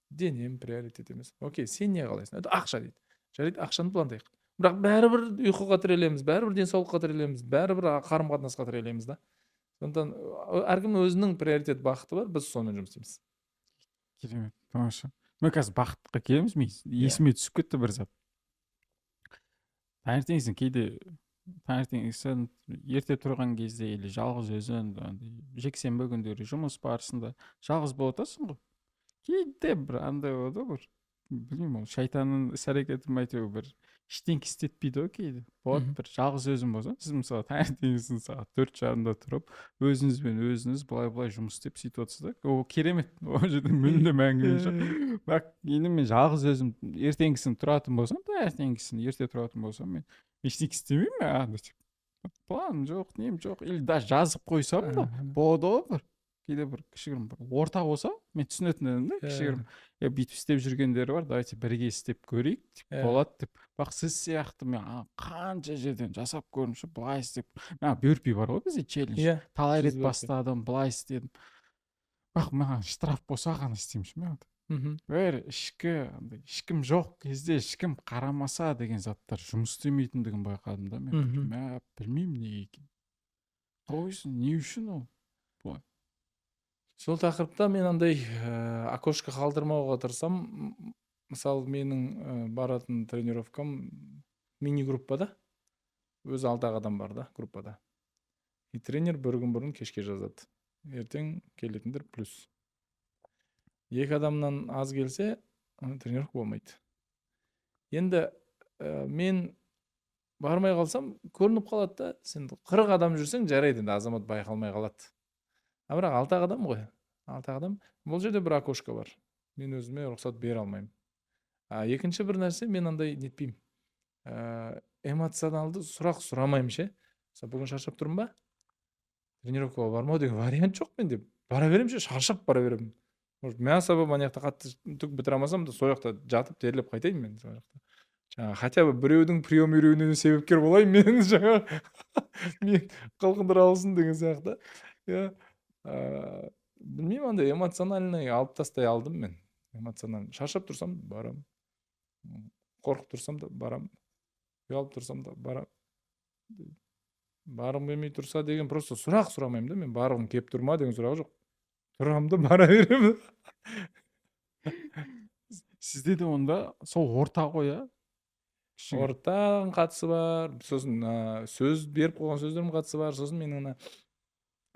денем приоритет емес. Окей, сен не қалайсың? Это ақша дейді. Жарайды, ақшаны пландайық. Бірақ бәрібір ұйқыға тірелеміз, бәрібір денсаулыққа тірелеміз, бәрібір қарым-қатынасқа тірелеміз да. Сондықтан әркімнің өзінің приоритет бағыты бар, біз сонымен жұмыс істейміз. Керемет, тамаша. Мен қазір бақытқа келеміз, мен есіме түсіп кетті бір зат. Таңертеңгісін кейде таңертеңгісін ерте тұрған кезде или жалғыз өзің жексенбі күндері жұмыс барысында жалғыз болып отырсың ғой. Кейде бір андай болады ғой, бір білмеймін, ол шайтанның іс-әрекеті ме әйтеуір бір ештеңке істетпейді ғой кейде. Болады бір жалғыз өзің болсаң, сіз мысалы таңертеңгісін сағат 4:30-да тұрып, өзіңізбен өзіңіз былай жұмыс істеп сөйтіп отырсыз да. Ол керемет. Ол жерде мүлдем әңгіме жоқ. Бірақ енді мен жалғыз өзім ертеңгісін тұратын болсам, таңертеңгісін ерте тұратын болсам, мен ештеңе істемеймін, планым жоқ, нем жоқ. Или даже жазып қойсам да болады ғой бір. Кейде бір кішігірім бір орта болса, мен түсінетін едім да, кішігірім. Бүйтіп істеп жүргендері бар, давайте бірге істеп көрейік, болады деп. Бірақ сіз сияқты мен қанша жерден жасап көрмеші, былай істеп. Бөрпи бар ғой бізде челлендж. Талай рет бастадым, былай істедім. Бірақ маған штраф болса ғана істеймін мен. Бір ешкім жоқ кезде ешкім қарамаса деген заттар жұмыс істемейтіндігін байқадым да мен. Білмеймін неге екен. Қойсын, не үшін ол? Сол тақырыпта мен андай окошко қалдырмауға тырысам. Мысалы, менің баратын тренировкам мини-группада. Өзі 6 адам бар да, группада. И тренер бір күн бұрын кешке жазады. Ертең келетіндер плюс. 2 адамнан аз келсе, тренировка болмайды. Енді мен бармай қалсам, көрініп қалады да. Сен 40 адам жүрсең, жарайды, азамат байқалмай қалады. Бірақ 6 адам ғой. 6 адам. Бұл жерде бір окошко бар. Мен өзіме рұқсат бере алмаймын. Екінші бір нәрсе, мен андай нетпеймін. Эмоционалды сұрақ сұрамаймын ше. Бүгін шаршап тұрмын ба? Тренировкаға бармау деген вариант жоқ менде. Бара беремін ше, шаршап бара беремін. Мен асаба манияқта қатты түк бітіре алмасам да, сол жақта жатып терлеп қайтайын мен сол жақта. Хотя бы біреудің прием үйренуіне себепкер болайын, мен жаңа мен қылқындыра алсын деген сияқты. Білмеймін, андай эмоциональный алып тастай алдым мен. Эмоциональный. Шаршап тұрсам барам. Қорқып тұрсам да барам. Ұялып тұрсам да барам. Барым келмей тұрса деген просто сұрақ сұрамаймын да мен. Барғым кеп тұрма деген сұрақ жоқ. Тұрам да бара беремін. Сізде де онда сол орта ғой, Ортаның қатысы бар, сосын сөз беріп қойған сөздерім қатысы бар, сосын менің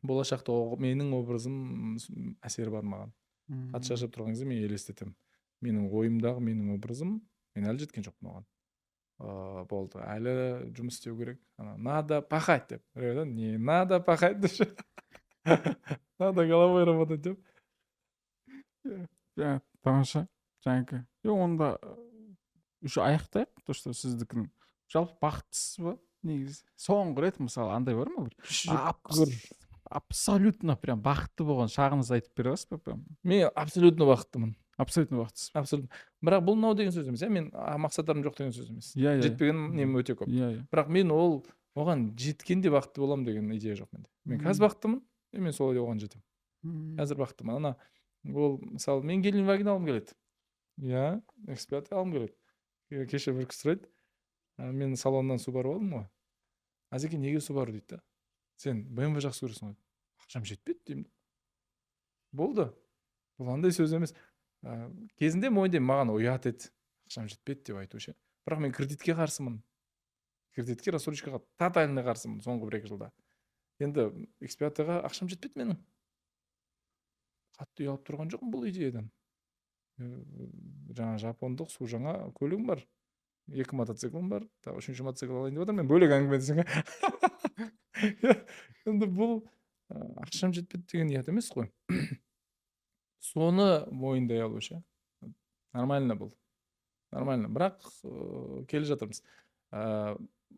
болашақта менің образым әсері бар маған. Қатты шаршап тұрған кезде мен елестетемін. Менің ойымдағы менің образым, мен әлі жеткен жоқпын оған. Болды, әлі жұмыс істеу керек. Надо пахать деп. Не надо пахать деп. Надо головой работать деп. Тамаша. Жаңағы. Онда уже аяқтайық, то что сіздікін жалпы бақыттысыз ба? Негізі. Соңғы рет мысалы андай бар ма бір? Абсолютно прям бақытты болған шағыңызды айтып бере аласыз ба? Мен абсолютно бақыттымын. Абсолютно бақыттысыз. Абсолютно. Бірақ бұл мынау деген сөз емес, мен мақсаттарым жоқ деген сөз емес. Жетпеген нем өте көп. Бірақ мен оған жеткенде бақытты боламын деген идея жоқ менде. Мен қазір бақыттымын, мен солай оған жетемін. Қазір бақыттымын. Ол мысалы мен Геленваген алғым келеді. X5 алғым келеді. Кеше бір кісі сұрайды. Мен салоннан Subaru алдым ғой. Азеке, неге Subaru дейді да? Сен BMW жақсы көресің ғой. Ақшам жетпеді деймін. Болды. Бұл андай сөз емес. Кезінде мойындаймын, маған ұят еді. Ақшам жетпеді деп айту ше. Бірақ мен кредитке қарсымын. Кредитке, рассрочкаға тотально қарсымын соңғы 1-2 жылда. Енді X5-ға ақшам жетпеді менің. Қатты ұялып тұрған жоқпын бұл идеядан. Жаңа жапондық су жаңа көлігім бар. 2 мотоциклім бар. 3-ші мотоцикл алайын деп отырмын. Мен бөлек әңгіме десең. Енді бұл ақшам жетпеді деген ұят емес қой. Соны мойындай алу ше. Нормально бұл. Нормально. Бірақ келе жатырмыз.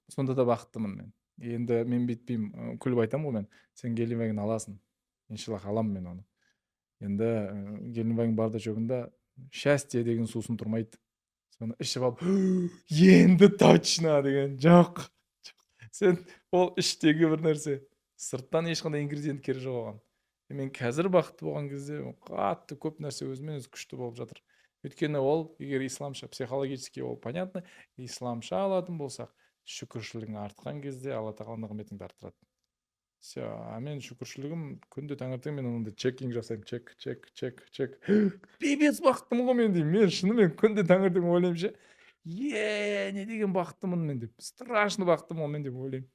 Сонда да бақыттымын мен. Енді мен бүйтпеймін. Күліп айтамын ғой мен. Сен Геленваген аласың. Иншаллах аламын мен оны. Енді Геленваген барда жоғында счастье деген сусын тұрмайды. Соны ішіп алып, енді точно деген жоқ. Сен ол іштегі бір нәрсе. сырттан ешқандай ингредиент керегі жоқ оған. Мен қазір бақытты болған кезде қатты көп нәрсе өзімен өзі күшті болып жатыр. Өйткені ол егер исламша психологически ол понятно, исламша алатын болсақ, шүкіршілігің артқан кезде Алла тағала нығметіңді арттырады. Все, мен шүкіршілігім күнде таңертең мен онда чекинг жасаймын, чек. Пипец бақыттымын ғой мен деймін. Мен шынымен күнде таңертең ойлаймын ше, не деген бақыттымын мен деп. Страшно бақыттымын ғой мен деп ойлаймын.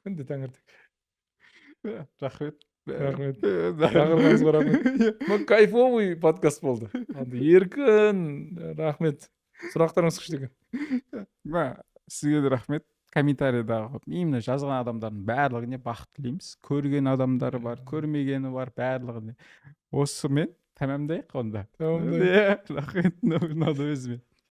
Күнде таңертең. Рахмет. Рахмет. Шақырғаныңызға рахмет. Кайфовый подкаст болды. Еркін, рахмет. Сұрақтарыңыз күшті екен. Сізге де рахмет. Комментарийдағы именно жазған адамдардың барлығына бақыт тілейміз. Көрген адамдары бар, көрмегені бар, барлығына. Осымен тәмамдайық онда. Тәмамдайық. Рахмет. Мынады өзіме.